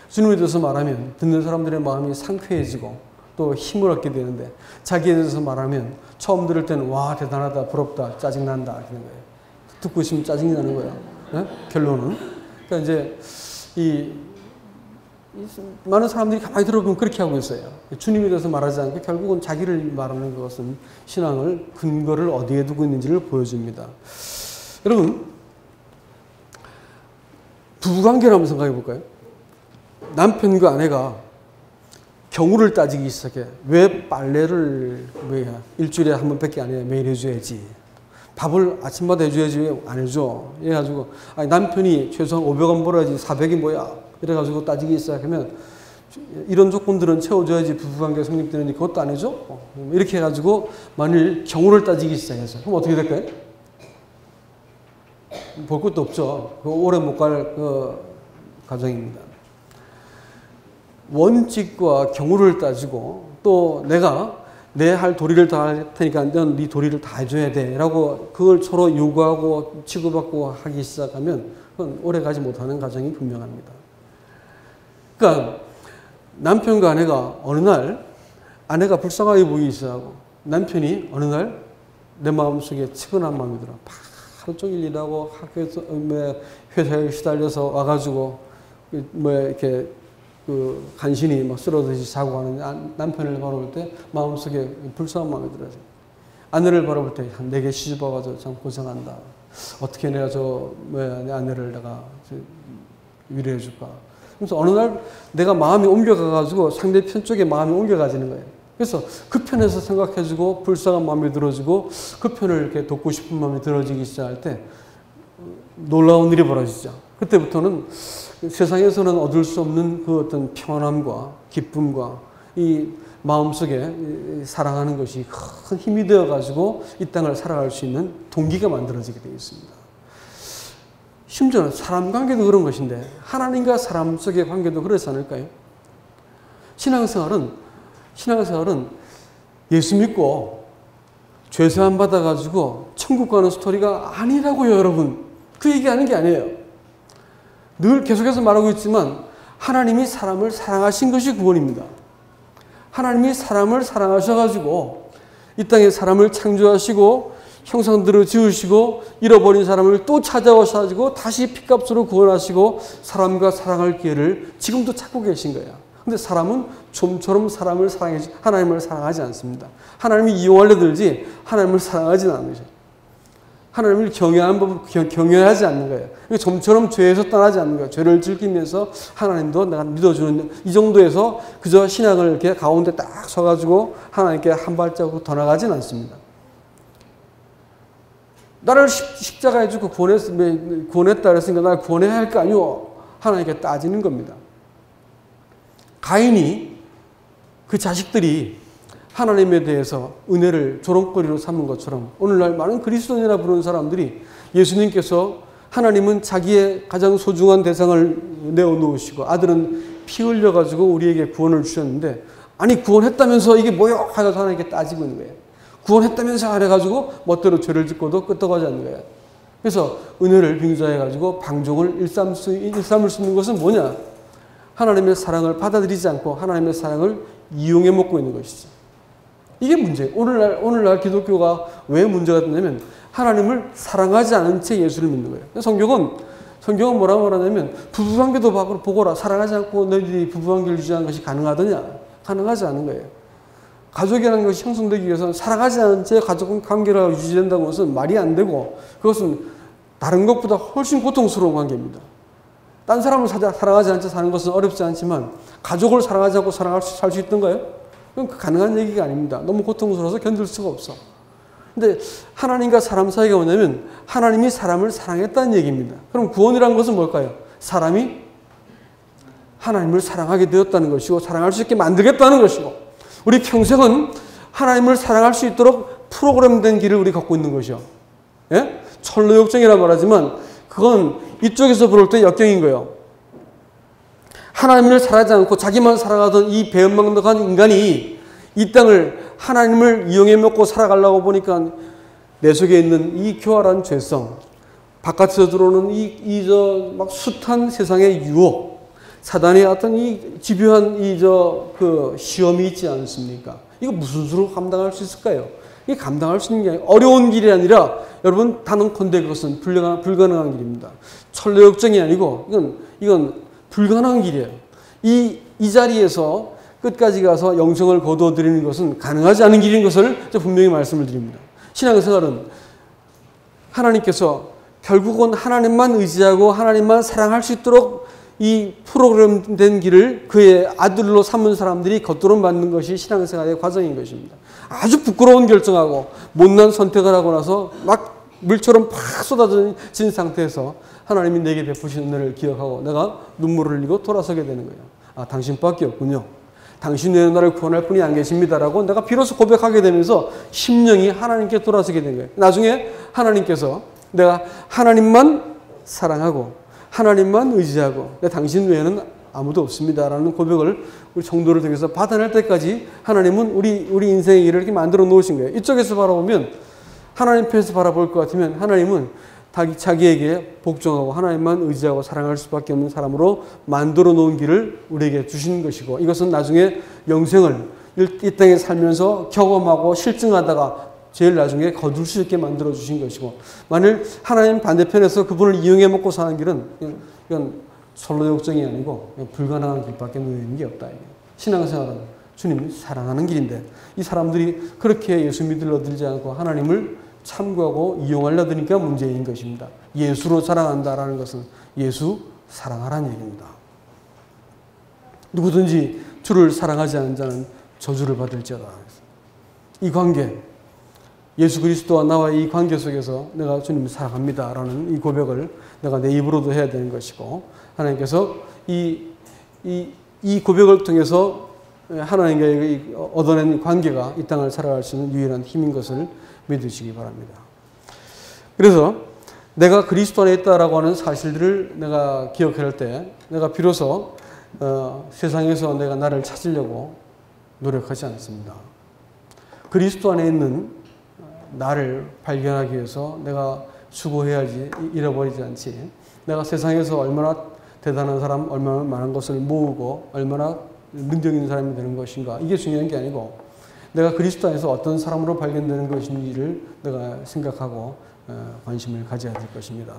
주님에 대해서 말하면 듣는 사람들의 마음이 상쾌해지고 또 힘을 얻게 되는데 자기에 대해서 말하면 처음 들을 때는 와 대단하다 부럽다 짜증난다 이런 거예요. 듣고 있으면 짜증이 나는 거예요. 네? 결론은 그러니까 이제 많은 사람들이 가만히 들어보면 그렇게 하고 있어요. 주님에 대해서 말하지 않고 결국은 자기를 말하는 것은 신앙을 근거를 어디에 두고 있는지를 보여줍니다. 여러분 부부관계를 한번 생각해 볼까요? 남편과 아내가 경우를 따지기 시작해. 왜 빨래를 일주일에 한 번밖에 안 해? 매일 해줘야지. 밥을 아침마다 해줘야지 왜 안 해줘? 이래가지고 남편이 최소한 500원 벌어야지 400이 뭐야? 이래가지고 따지기 시작하면 이런 조건들은 채워줘야지 부부관계 성립되는지 그것도 안 해줘? 이렇게 해가지고 만일 경우를 따지기 시작해서 그럼 어떻게 될까요? 볼 것도 없죠. 오래 못 갈 가정입니다. 원칙과 경우를 따지고 또 내가 내 할 도리를 다 할 테니까 넌 네 도리를 다 해줘야 돼 라고 그걸 서로 요구하고 치고받고 하기 시작하면 그건 오래가지 못하는 가정이 분명합니다. 그러니까 남편과 아내가 어느 날 아내가 불쌍하게 보이기 시작하고 남편이 어느 날 내 마음속에 측은한 마음이 들어. 하루 종일 일하고 학교에서 회사에 시달려서 와가지고 이렇게 간신히 막 쓰러듯이 자고 하는 남편을 바라볼 때 마음속에 불쌍한 마음이 들어요. 아내를 바라볼 때 내게 시집 와가지고 참 고생한다. 어떻게 내가 내 아내를 내가 위로해 줄까. 그래서 어느 날 내가 마음이 옮겨가가지고 상대편 쪽에 마음이 옮겨가지는 거예요. 그래서 그 편에서 생각해주고 불쌍한 마음이 들어지고 그 편을 이렇게 돕고 싶은 마음이 들어지기 시작할 때 놀라운 일이 벌어지죠. 그때부터는 세상에서는 얻을 수 없는 그 어떤 평안함과 기쁨과 이 마음속에 사랑하는 것이 큰 힘이 되어가지고 이 땅을 살아갈 수 있는 동기가 만들어지게 되어 있습니다. 심지어는 사람 관계도 그런 것인데 하나님과 사람 속의 관계도 그렇지 않을까요? 신앙생활은 예수 믿고 죄사함 받아가지고 천국 가는 스토리가 아니라고요, 여러분. 그 얘기하는 게 아니에요. 늘 계속해서 말하고 있지만 하나님이 사람을 사랑하신 것이 구원입니다. 하나님이 사람을 사랑하셔가지고 이 땅에 사람을 창조하시고 형상대로 지으시고 잃어버린 사람을 또 찾아오셔가지고 다시 피값으로 구원하시고 사람과 사랑할 기회를 지금도 찾고 계신 거예요. 근데 사람은 좀처럼 하나님을 사랑하지 않습니다. 하나님이 이용하려 들지 하나님을 사랑하지는 않는 거죠. 하나님을 경외하지 않는 거예요. 좀처럼 죄에서 떠나지 않는 거예요. 죄를 즐기면서 하나님도 내가 믿어주는 이 정도에서 그저 신앙을 이렇게 가운데 딱 서가지고 하나님께 한 발자국 더 나가진 않습니다. 나를 십자가에 주고 구원했다 그랬으니까 나를 구원해야 할 거 아니오. 하나님께 따지는 겁니다. 가인이 그 자식들이 하나님에 대해서 은혜를 조롱거리로 삼은 것처럼 오늘날 많은 그리스도인이라 부르는 사람들이 예수님께서 하나님은 자기의 가장 소중한 대상을 내어놓으시고 아들은 피 흘려가지고 우리에게 구원을 주셨는데 아니 구원했다면서 이게 뭐요? 하여서 하나님께 따지고 있는 거예요. 구원했다면서 하래가지고 멋대로 죄를 짓고도 끄떡하지 않는 거예요. 그래서 은혜를 빙자해가지고 방종을 일삼을 수 있는 것은 뭐냐? 하나님의 사랑을 받아들이지 않고 하나님의 사랑을 이용해 먹고 있는 것이죠. 이게 문제예요. 오늘날 기독교가 왜 문제가 되냐면 하나님을 사랑하지 않은 채 예수를 믿는 거예요. 성경은 뭐라고 말하냐면 부부관계도 보거라. 사랑하지 않고 너희들이 부부관계를 유지하는 것이 가능하더냐? 가능하지 않은 거예요. 가족이라는 것이 형성되기 위해서는 사랑하지 않은 채 가족 관계가 유지된다는 것은 말이 안 되고 그것은 다른 것보다 훨씬 고통스러운 관계입니다. 딴 사람을 사랑하지 않지 사는 것은 어렵지 않지만 가족을 사랑하지 않고 살 수 있던가요? 그건 가능한 얘기가 아닙니다. 너무 고통스러워서 견딜 수가 없어. 근데 하나님과 사람 사이가 뭐냐면 하나님이 사람을 사랑했다는 얘기입니다. 그럼 구원이라는 것은 뭘까요? 사람이 하나님을 사랑하게 되었다는 것이고 사랑할 수 있게 만들겠다는 것이고 우리 평생은 하나님을 사랑할 수 있도록 프로그램된 길을 우리 걷고 있는 것이요. 예? 철로역정이라 말하지만 그건 이쪽에서 부를 때 역경인 거예요. 하나님을 사랑하지 않고 자기만 사랑하던 이 배은망덕한 인간이 이 땅을 하나님을 이용해 먹고 살아가려고 보니까 내 속에 있는 이 교활한 죄성, 바깥에서 들어오는 막 숱한 세상의 유혹, 사단의 어떤 이 집요한 시험이 있지 않습니까? 이거 무슨 수로 감당할 수 있을까요? 이게 감당할 수 있는 게 어려운 길이 아니라 여러분 단언컨대 그것은 불가능한 길입니다. 천로역정이 아니고 이건 불가능한 길이에요. 이 자리에서 끝까지 가서 영생을 거두어드리는 것은 가능하지 않은 길인 것을 분명히 말씀을 드립니다. 신앙생활은 하나님께서 결국은 하나님만 의지하고 하나님만 사랑할 수 있도록 이 프로그램된 길을 그의 아들로 삼은 사람들이 겉도록 만든 것이 신앙생활의 과정인 것입니다. 아주 부끄러운 결정하고 못난 선택을 하고 나서 막 물처럼 팍 쏟아진 상태에서 하나님이 내게 베푸신 은혜를 기억하고 내가 눈물을 흘리고 돌아서게 되는 거예요. 아, 당신밖에 없군요. 당신 외에 나를 구원할 분이 안 계십니다라고 내가 비로소 고백하게 되면서 심령이 하나님께 돌아서게 된 거예요. 나중에 하나님께서 내가 하나님만 사랑하고 하나님만 의지하고 당신 외에는 아무도 없습니다라는 고백을 우리 성도를 통해서 받아낼 때까지 하나님은 우리 인생의 일을 이렇게 만들어 놓으신 거예요. 이쪽에서 바라보면 하나님 편에서 바라볼 것 같으면 하나님은 자기에게 복종하고 하나님만 의지하고 사랑할 수밖에 없는 사람으로 만들어 놓은 길을 우리에게 주신 것이고 이것은 나중에 영생을 이 땅에 살면서 경험하고 실증하다가 제일 나중에 거둘 수 있게 만들어 주신 것이고 만일 하나님 반대편에서 그분을 이용해 먹고 사는 길은 이건 선로역정이 아니고 불가능한 길밖에 놓이는 게 없다. 신앙생활은 주님을 사랑하는 길인데 이 사람들이 그렇게 예수 믿으려 들지 않고 하나님을 참고하고 이용하려 드니까 문제인 것입니다. 예수로 사랑한다라는 것은 예수 사랑하라는 얘기입니다. 누구든지 주를 사랑하지 않는 자는 저주를 받을지어다. 이 관계, 예수 그리스도와 나와의 이 관계 속에서 내가 주님을 사랑합니다라는 이 고백을 내가 내 입으로도 해야 되는 것이고 하나님께서 이 고백을 통해서 하나님과 얻어낸 관계가 이 땅을 살아갈 수 있는 유일한 힘인 것을 믿으시기 바랍니다. 그래서 내가 그리스도 안에 있다라고 하는 사실들을 내가 기억할 때 내가 비로소 세상에서 내가 나를 찾으려고 노력하지 않습니다. 그리스도 안에 있는 나를 발견하기 위해서 내가 수고해야지, 잃어버리지 않지. 내가 세상에서 얼마나 대단한 사람, 얼마나 많은 것을 모으고 얼마나 능력 있는 사람이 되는 것인가, 이게 중요한 게 아니고 내가 그리스도 안에서 어떤 사람으로 발견되는 것인지를 내가 생각하고 관심을 가져야 될 것입니다.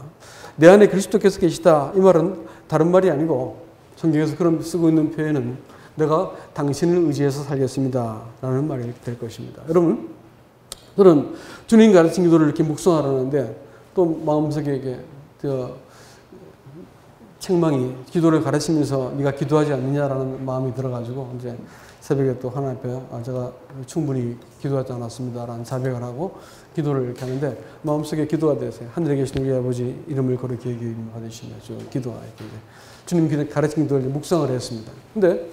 내 안에 그리스도께서 계시다, 이 말은 다른 말이 아니고 성경에서 그런 쓰고 있는 표현은 내가 당신을 의지해서 살겠습니다 라는 말이 될 것입니다. 여러분, 저는 주님 가르친 기도를 이렇게 묵상하려는데 또 마음속에 이게 책망이, 기도를 가르치면서 네가 기도하지 않느냐라는 마음이 들어가지고 이제 새벽에 또 하나님 앞에 제가 충분히 기도하지 않았습니다라는 자백을 하고 기도를 이렇게 하는데 마음속에 기도가 되세요. 하늘에 계신 우리 아버지 이름을 거룩히 여김 받으시며 기도가 이렇게 주님 가르친 기도를 묵상을 했습니다. 근데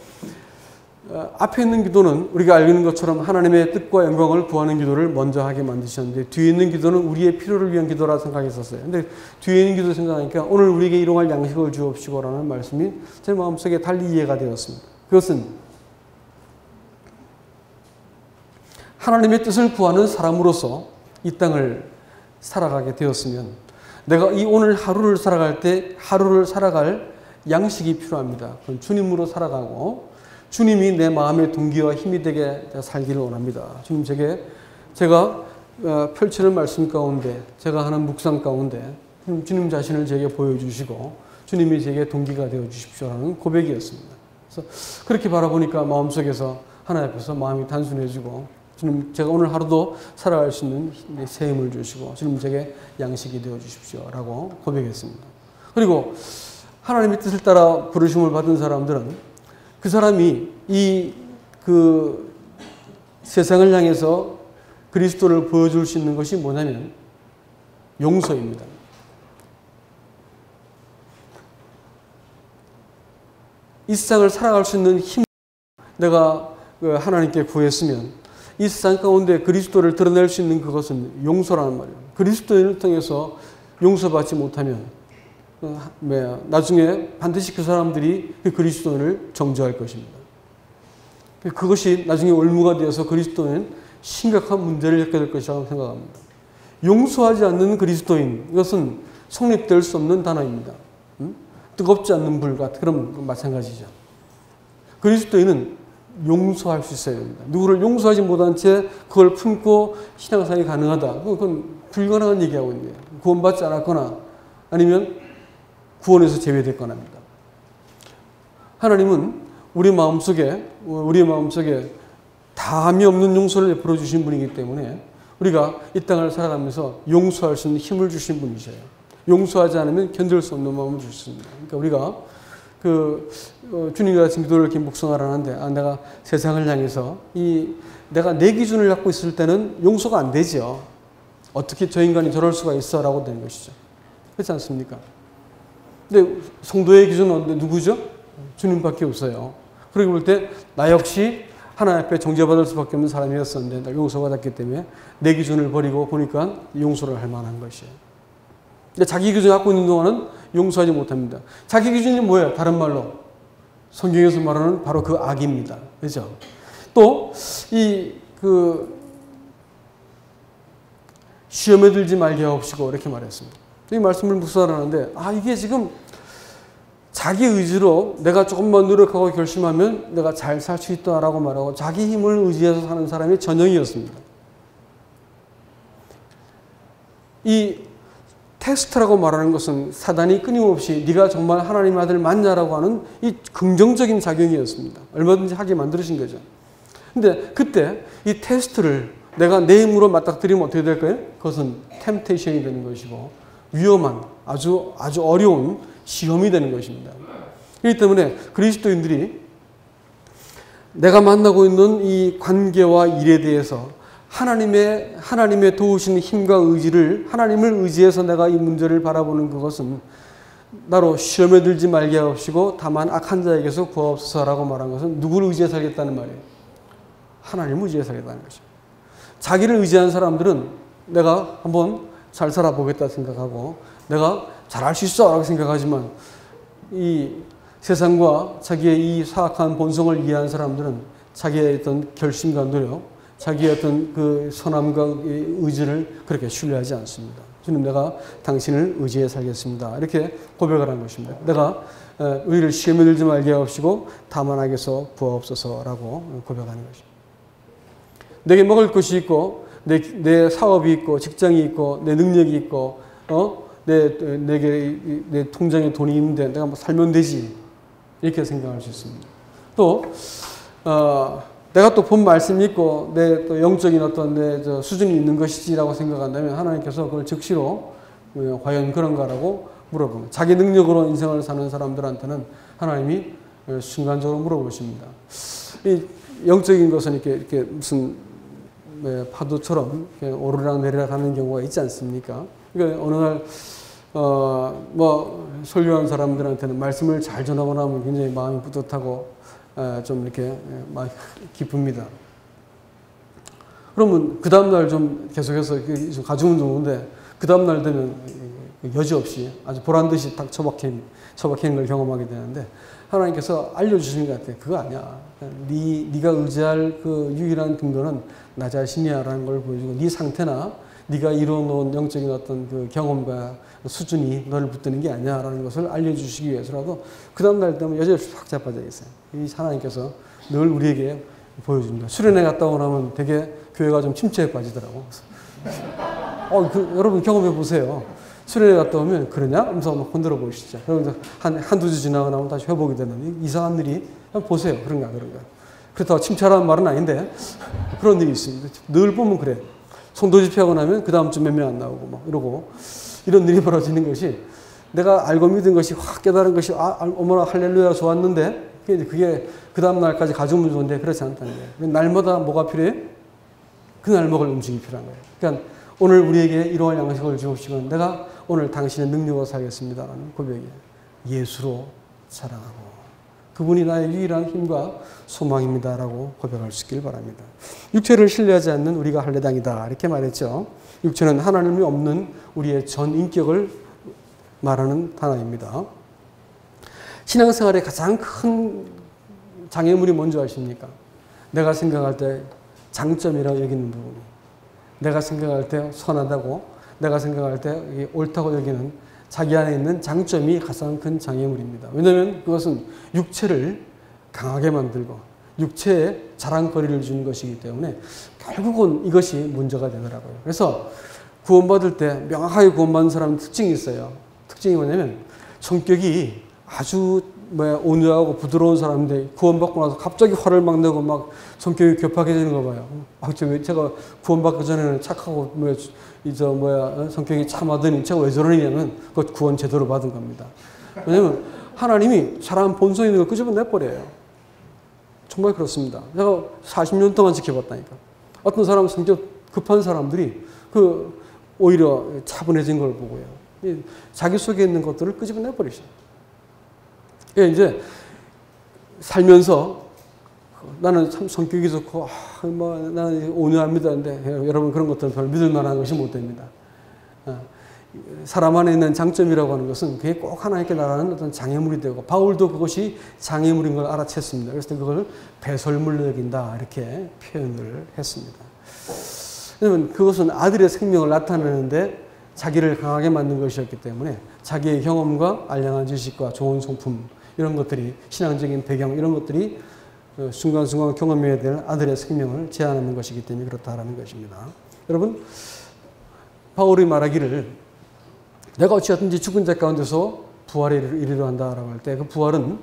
앞에 있는 기도는 우리가 알고 있는 것처럼 하나님의 뜻과 영광을 구하는 기도를 먼저 하게 만드셨는데 뒤에 있는 기도는 우리의 필요를 위한 기도라 생각했었어요. 근데 뒤에 있는 기도 생각하니까 오늘 우리에게 일용할 양식을 주옵시고라는 말씀이 제 마음속에 달리 이해가 되었습니다. 그것은 하나님의 뜻을 구하는 사람으로서 이 땅을 살아가게 되었으면 내가 이 오늘 하루를 살아갈 때 하루를 살아갈 양식이 필요합니다. 그럼 주님으로 살아가고 주님이 내 마음의 동기와 힘이 되게 살기를 원합니다. 주님 제가 펼치는 말씀 가운데 제가 하는 묵상 가운데 주님 자신을 제게 보여주시고 주님이 제게 동기가 되어 주십시오라는 고백이었습니다. 그래서 그렇게 바라보니까 마음속에서 하나님 앞에서 마음이 단순해지고 주님 제가 오늘 하루도 살아갈 수 있는 새 힘을 주시고 주님 제게 양식이 되어 주십시오라고 고백했습니다. 그리고 하나님의 뜻을 따라 부르심을 받은 사람들은 그 사람이 그 세상을 향해서 그리스도를 보여줄 수 있는 것이 뭐냐면 용서입니다. 이 세상을 살아갈 수 있는 힘, 내가 하나님께 구했으면 이 세상 가운데 그리스도를 드러낼 수 있는 그것은 용서라는 말이에요. 그리스도를 통해서 용서받지 못하면 나중에 반드시 그 사람들이 그 그리스도인을 정죄할 것입니다. 그것이 나중에 올무가 되어서 그리스도인 심각한 문제를 겪게 될 것이라고 생각합니다. 용서하지 않는 그리스도인, 이것은 성립될 수 없는 단어입니다. 뜨겁지 않는 불 같은 그런 마찬가지죠. 그리스도인은 용서할 수 있어야 됩니다. 누구를 용서하지 못한 채 그걸 품고 신앙생활이 가능하다. 그건 불가능한 얘기하고 있네요. 구원받지 않았거나 아니면 구원에서 제외됐거나 합니다. 하나님은 우리 마음속에 다함이 없는 용서를 베풀어 주신 분이기 때문에 우리가 이 땅을 살아가면서 용서할 수 있는 힘을 주신 분이셔요. 용서하지 않으면 견딜 수 없는 마음을 주셨습니다. 그러니까 우리가 주님이 같은 기도를 이렇게 묵상하라 하는데 내가 세상을 향해서 내가 내 기준을 갖고 있을 때는 용서가 안 되죠. 어떻게 저 인간이 저럴 수가 있어? 라고 되는 것이죠. 그렇지 않습니까? 근데 성도의 기준은 누구죠? 주님밖에 없어요. 그러고 볼 때 나 역시 하나님 앞에 정죄받을 수밖에 없는 사람이었었는데 나 용서받았기 때문에 내 기준을 버리고 보니까 용서를 할 만한 것이에요. 근데 자기 기준을 갖고 있는 동안은 용서하지 못합니다. 자기 기준이 뭐예요? 다른 말로 성경에서 말하는 바로 그 악입니다. 그렇죠? 또 시험에 들지 말게 하옵시고 이렇게 말했습니다. 이 말씀을 묵상하는데 이게 지금 자기 의지로 내가 조금만 노력하고 결심하면 내가 잘 살 수 있다라고 말하고 자기 힘을 의지해서 사는 사람의 전형이었습니다. 이 테스트라고 말하는 것은 사단이 끊임없이 네가 정말 하나님의 아들 맞냐라고 하는 이 긍정적인 작용이었습니다. 얼마든지 하게 만들어진 거죠. 근데 그때 이 테스트를 내가 내 힘으로 맞닥뜨리면 어떻게 될까요? 그것은 템테이션이 되는 것이고 위험한 아주 어려운 시험이 되는 것입니다. 그렇기 때문에 그리스도인들이 내가 만나고 있는 이 관계와 일에 대해서 하나님의 도우시는 힘과 의지를 하나님을 의지해서 내가 이 문제를 바라보는 그것은 나로 시험에 들지 말게 하옵시고 다만 악한 자에게서 구하옵소서라고 말한 것은 누구를 의지해 살겠다는 말이에요? 하나님을 의지해 살겠다는 것입니다. 자기를 의지한 사람들은 내가 한번 잘 살아보겠다 생각하고 내가 잘할 수 있어 라고 생각하지만 이 세상과 자기의 이 사악한 본성을 이해한 사람들은 자기의 어떤 결심과 노력, 자기의 어떤 그 선함과 의지를 그렇게 신뢰하지 않습니다. 주님, 내가 당신을 의지해 살겠습니다. 이렇게 고백을 한 것입니다. 내가 우리를 시험에 들지 말게 하옵시고 다만 악에서 구하옵소서라고 고백하는 것입니다. 내게 먹을 것이 있고 내 사업이 있고 직장이 있고 내 능력이 있고 내 통장에 돈이 있는데 내가 뭐 살면 되지, 이렇게 생각할 수 있습니다. 또 내가 또 본 말씀이 있고 내 또 영적인 어떤 내 수준이 있는 것이지라고 생각한다면 하나님께서 그걸 즉시로 과연 그런가라고 물어봅니다. 자기 능력으로 인생을 사는 사람들한테는 하나님이 순간적으로 물어보십니다. 이 영적인 것은 이렇게 무슨 파도처럼 오르락 내리락 하는 경우가 있지 않습니까? 그러니까 어느 날 설교한 사람들한테는 말씀을 잘 전하고 나면 굉장히 마음이 뿌듯하고 좀 이렇게 막 기쁩니다. 그러면 그 다음날 좀 계속해서 좀 가져오면 좋은데 그 다음날 되면 여지없이 아주 보란듯이 딱 처박히는 걸 경험하게 되는데 하나님께서 알려주시는 것 같아요. 그거 아니야. 네가 의지할 그 유일한 근거는 나 자신이야라는 걸 보여주고 네 상태나 네가 이뤄놓은 영적인 어떤 그 경험과 수준이 너를 붙드는 게 아니야라는 것을 알려주시기 위해서라도 그 다음날 되면 여지없이 확 자빠져 있어요. 이 하나님께서 늘 우리에게 보여줍니다. 수련회 갔다 오고 나면 되게 교회가 좀 침체에 빠지더라고. 여러분 경험해 보세요. 수련회 갔다 오면 그러냐? 하면서 막 흔들어 보시죠. 그러면 한두 주 지나고 나면 다시 회복이 되는 이상한 일이 보세요. 그런가. 그렇다고 침체라는 말은 아닌데 그런 일이 있습니다. 늘 보면 그래. 성도 집회하고 나면 그 다음 주 몇 명 안 나오고 막 이러고 이런 일이 벌어지는 것이 내가 알고 믿은 것이 확 깨달은 것이 어머나 할렐루야 좋았는데 그게 그 다음 날까지 가져오면 좋은데 그렇지 않다는 거예요. 날마다 뭐가 필요해? 그날 먹을 음식이 필요한 거예요. 그러니까 오늘 우리에게 이러한 양식을 주옵시면 내가 오늘 당신의 능력으로 살겠습니다라는 고백이에요. 예수로 사랑하고 그분이 나의 유일한 힘과 소망입니다라고 고백할 수 있길 바랍니다. 육체를 신뢰하지 않는 우리가 할례당이다 이렇게 말했죠. 육체는 하나님이 없는 우리의 전 인격을 말하는 단어입니다. 신앙생활의 가장 큰 장애물이 뭔지 아십니까? 내가 생각할 때 장점이라고 여기는 부분이, 내가 생각할 때 선하다고, 내가 생각할 때 옳다고 여기는 자기 안에 있는 장점이 가장 큰 장애물입니다. 왜냐하면 그것은 육체를 강하게 만들고 육체에 자랑거리를 주는 것이기 때문에 결국은 이것이 문제가 되더라고요. 그래서 구원받을 때 명확하게 구원받는 사람은 특징이 있어요. 특징이 뭐냐면 성격이 아주 온유하고 부드러운 사람인데 구원받고 나서 갑자기 화를 막 내고 막 성격이 급하게지는 거 봐요. 제가 구원받기 전에는 착하고 성격이 참하더니 제가 왜 저러냐면 그것 구원 제대로 받은 겁니다. 왜냐면 하나님이 사람 본성이 있는 걸 끄집어내버려요. 정말 그렇습니다. 제가 40년 동안 지켜봤다니까. 어떤 사람 성격 급한 사람들이 오히려 차분해진 걸 보고요. 자기 속에 있는 것들을 끄집어내버리죠. 이제 살면서 나는 참 성격이 좋고 나는 온유합니다. 근데 여러분 그런 것들은 별로 믿을 만한 것이 못 됩니다. 사람 안에 있는 장점이라고 하는 것은 그게 꼭 하나님께 나가는 어떤 장애물이 되고 바울도 그것이 장애물인 걸 알아챘습니다. 그래서 그걸 배설물로 여긴다 이렇게 표현을 했습니다. 왜냐하면 그것은 아들의 생명을 나타내는데 자기를 강하게 만든 것이었기 때문에 자기의 경험과 알량한 지식과 좋은 성품 이런 것들이 신앙적인 배경 이런 것들이 순간순간 경험해야 될 아들의 생명을 제한하는 것이기 때문에 그렇다라는 것입니다. 여러분 바울이 말하기를 내가 어찌하든지 죽은 자 가운데서 부활에 이르려 한다라고 할 때 그 부활은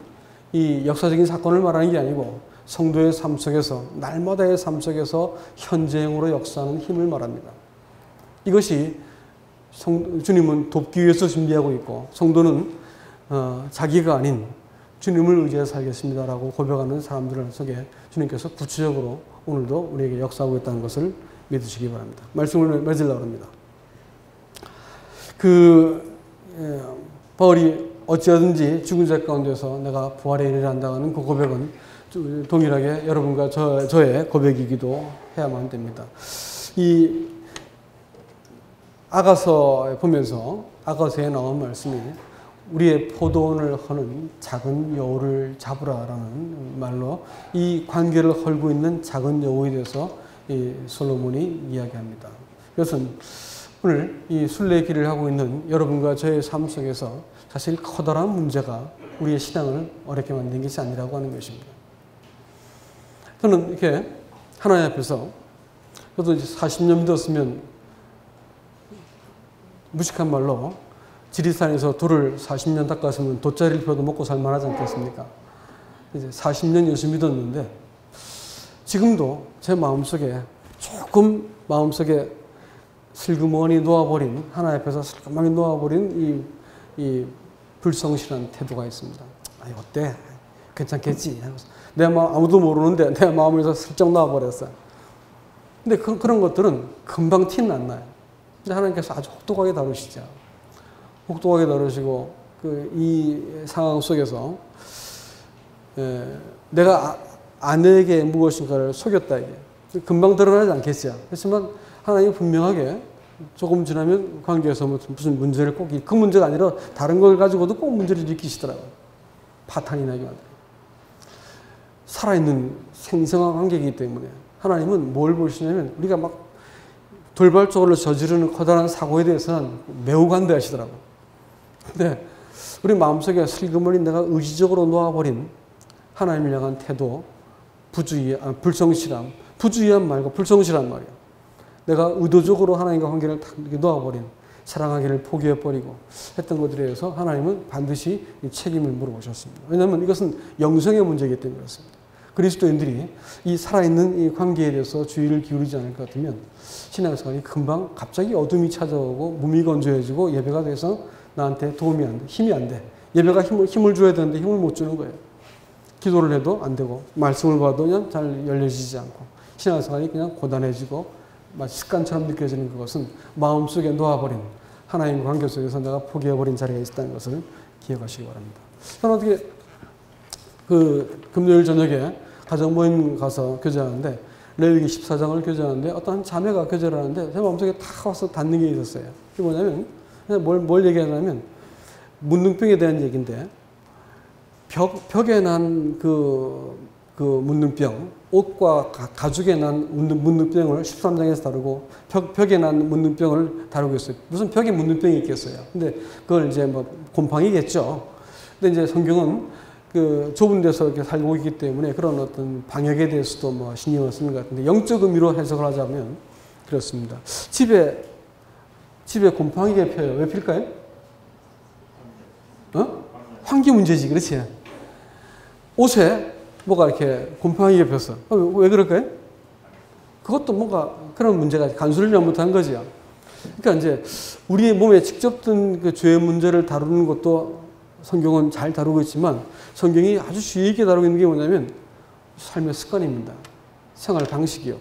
이 역사적인 사건을 말하는 게 아니고 성도의 삶 속에서 날마다의 삶 속에서 현재형으로 역사하는 힘을 말합니다. 이것이 주님은 돕기 위해서 준비하고 있고 성도는 자기가 아닌 주님을 의지해서 살겠습니다라고 고백하는 사람들 속에 주님께서 구체적으로 오늘도 우리에게 역사하고 있다는 것을 믿으시기 바랍니다. 말씀을 맺으려고 합니다. 바울이 어찌하든지 죽은 자 가운데서 내가 부활에 이르려 한다는 그 고백은 동일하게 여러분과 저의 고백이기도 해야만 됩니다. 이 아가서에 보면서 아가서에 나온 말씀이 우리의 포도원을 허는 작은 여우를 잡으라라는 말로 이 관계를 헐고 있는 작은 여우에 대해서 이 솔로몬이 이야기합니다. 그것은 오늘 이 순례길을 하고 있는 여러분과 저의 삶 속에서 사실 커다란 문제가 우리의 신앙을 어렵게 만든 것이 아니라고 하는 것입니다. 저는 이렇게 하나님 앞에서 저도 이제 40년 믿었으면 무식한 말로 지리산에서 돌을 40년 닦았으면 돗자리를 펴도 먹고 살만하지 않겠습니까? 이제 40년 열심히 믿었는데 지금도 제 마음속에 조금 마음속에 슬그머니 놓아버린 하나님 앞에서 슬그머니 놓아버린 이 불성실한 태도가 있습니다. 아니 어때? 괜찮겠지? 내 마음 아무도 모르는데 내 마음에서 슬쩍 놓아버렸어요. 근데 그런 것들은 금방 티는 안 나요. 근데 하나님께서 아주 혹독하게 다루시죠. 혹독하게 다루시고 이 상황 속에서 내가 아내에게 무엇인가를 속였다 이게 금방 드러나지 않겠죠. 그렇지만 하나님이 분명하게 조금 지나면 관계에서 무슨 문제를 그 문제가 아니라 다른 걸 가지고도 꼭 문제를 일으키시더라고요. 파탄이 나게 만들어요. 살아있는 생생한 관계이기 때문에 하나님은 뭘 보시냐면 우리가 막 돌발적으로 저지르는 커다란 사고에 대해서는 매우 관대하시더라고요. 근데 우리 마음속에 슬그머니 내가 의지적으로 놓아버린 하나님을 향한 태도, 불성실함, 부주의함 말고 불성실한 말이에요. 내가 의도적으로 하나님과 관계를 딱 놓아버린, 사랑하기를 포기해버리고 했던 것들에 대해서 하나님은 반드시 책임을 물어보셨습니다. 왜냐하면 이것은 영성의 문제이기 때문에 그렇습니다. 그리스도인들이 이 살아있는 이 관계에 대해서 주의를 기울이지 않을 것 같으면 신앙생활이 금방 갑자기 어둠이 찾아오고 몸이 건조해지고 예배가 돼서 나한테 도움이 안 돼, 힘이 안 돼. 예배가 힘을 줘야 되는데 힘을 못 주는 거예요. 기도를 해도 안 되고 말씀을 봐도 그냥 잘 열려지지 않고 신앙생활이 그냥 고단해지고 마치 습관처럼 느껴지는 그것은 마음속에 놓아버린 하나님과 관계 속에서 내가 포기해버린 자리가 있었다는 것을 기억하시기 바랍니다. 저는 어떻게 금요일 저녁에 가정 모임 가서 교제하는데 레위기 14장을 교제하는데 어떤 자매가 교제를 하는데 제 마음속에 탁 와서 닿는 게 있었어요. 그게 뭐냐면 뭘 얘기하냐면 문둥병에 대한 얘기인데 벽에 난 그 문둥병, 옷과 가죽에 난 문둥병을 13장에서 다루고 벽에 난 문둥병을 다루고 있어요. 무슨 벽에 문둥병이 있겠어요. 근데 그걸 이제 뭐 곰팡이겠죠. 근데 이제 성경은 좁은 데서 이렇게 살고 있기 때문에 그런 어떤 방역에 대해서도 뭐 신경을 쓰는 것 같은데 영적 의미로 해석을 하자면 그렇습니다. 집에 곰팡이가 펴요. 왜 필까요? 환기 문제지, 그렇지? 옷에 뭐가 이렇게 곰팡이가 폈어. 왜 그럴까요? 그것도 뭔가 그런 문제가 간수를 잘못한 거지요. 그러니까 이제 우리의 몸에 직접 든 그 죄의 문제를 다루는 것도 성경은 잘 다루고 있지만 성경이 아주 주의 있게 다루고 있는 게 뭐냐면 삶의 습관입니다. 생활 방식이요.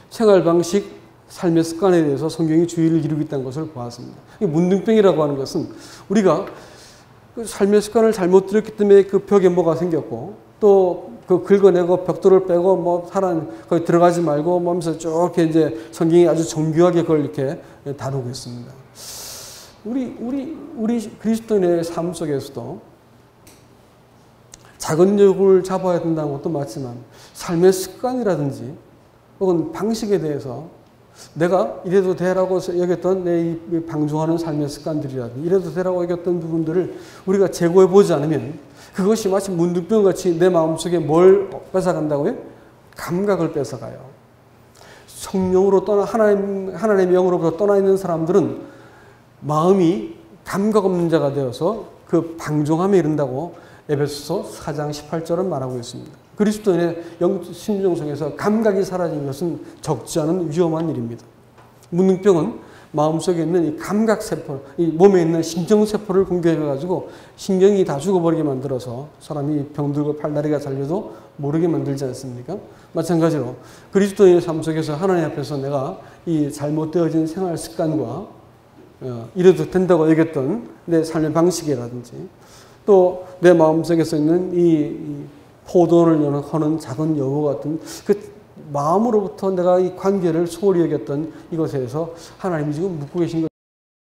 생활 방식, 삶의 습관에 대해서 성경이 주의를 기울이고 있다는 것을 보았습니다. 문둥병이라고 하는 것은 우리가 그 삶의 습관을 잘못 들였기 때문에 그 벽에 뭐가 생겼고 또 그 긁어내고 벽돌을 빼고 뭐 거기 들어가지 말고 뭐 하면서 쭉 이렇게 이제 성경이 아주 정교하게 그걸 이렇게 다루고 있습니다. 우리 그리스도인의 삶 속에서도 작은 욕을 잡아야 된다는 것도 맞지만 삶의 습관이라든지 혹은 방식에 대해서 내가 이래도 되라고 여겼던 내 방종하는 삶의 습관들이라든지 이래도 되라고 여겼던 부분들을 우리가 제고해보지 않으면 그것이 마치 문둥병같이 내 마음속에 뭘 뺏어간다고요? 감각을 뺏어가요. 성령으로 하나님의 영으로부터 떠나 있는 사람들은 마음이 감각 없는 자가 되어서 그 방종함에 이른다고 에베소서 4장 18절은 말하고 있습니다. 그리스도인의 심령 속에서 감각이 사라진 것은 적지 않은 위험한 일입니다. 문둥병은 마음속에 있는 이 감각세포, 이 몸에 있는 신경세포를 공격해가지고 신경이 다 죽어버리게 만들어서 사람이 병들고 팔다리가 잘려도 모르게 만들지 않습니까? 마찬가지로 그리스도인의 삶 속에서 하나님 앞에서 내가 이 잘못되어진 생활 습관과 이래도 된다고 여겼던 내 삶의 방식이라든지 또 내 마음속에서 있는 이 포도를 하는 작은 여우 같은 그 마음으로부터 내가 이 관계를 소홀히 여겼던 이것에 대해서 하나님이 지금 묻고 계신 것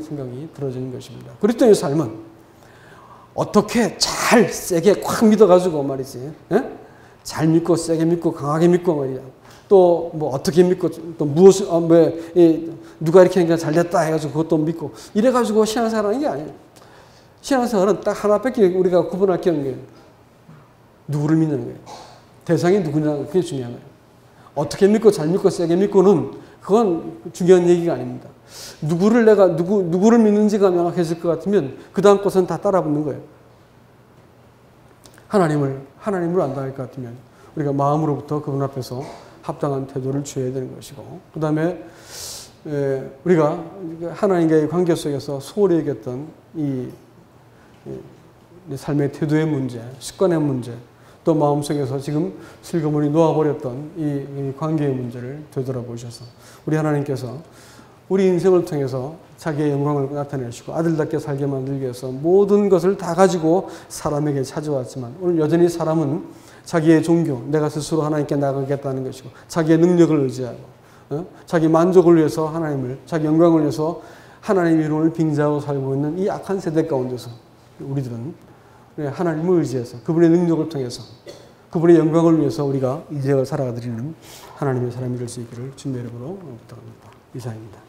생각이 들어지는 것입니다. 그리스도의 삶은 어떻게 세게 콱 믿어가지고 말이지, 잘 믿고 세게 믿고 강하게 믿고 말이야. 또 뭐 어떻게 믿고 또 무엇을 누가 이렇게 하니까 잘 됐다 해가지고 그것도 믿고 이래가지고 신앙생활하는 게 아니에요. 신앙생활은 딱 하나밖에 우리가 구분할 게 없는 거예요. 누구를 믿는 거예요. 대상이 누구냐는 그게 중요한 거예요. 어떻게 믿고 잘 믿고 세게 믿고는 그건 중요한 얘기가 아닙니다. 누구를 믿는지가 명확해질 것 같으면 그 다음 것은 다 따라붙는 거예요. 하나님을 안다할 것 같으면 우리가 마음으로부터 그분 앞에서 합당한 태도를 취해야 되는 것이고, 그 다음에 우리가 하나님과의 관계 속에서 소홀히 여겼던 이 삶의 태도의 문제, 습관의 문제, 또 마음속에서 지금 슬그머니 놓아버렸던 이 관계의 문제를 되돌아보셔서 우리 하나님께서 우리 인생을 통해서 자기의 영광을 나타내시고 아들답게 살게 만들기 위해서 모든 것을 다 가지고 사람에게 찾아왔지만 오늘 여전히 사람은 자기의 종교, 내가 스스로 하나님께 나가겠다는 것이고 자기의 능력을 의지하고 자기 만족을 위해서 하나님을, 자기 영광을 위해서 하나님의 이름을 빙자하고 살고 있는 이 악한 세대 가운데서 우리들은 하나님을 의지해서 그분의 능력을 통해서 그분의 영광을 위해서 우리가 이제 살아가드리는 하나님의 사람이 될 수 있기를 주님의 이름으로 부탁합니다. 이상입니다.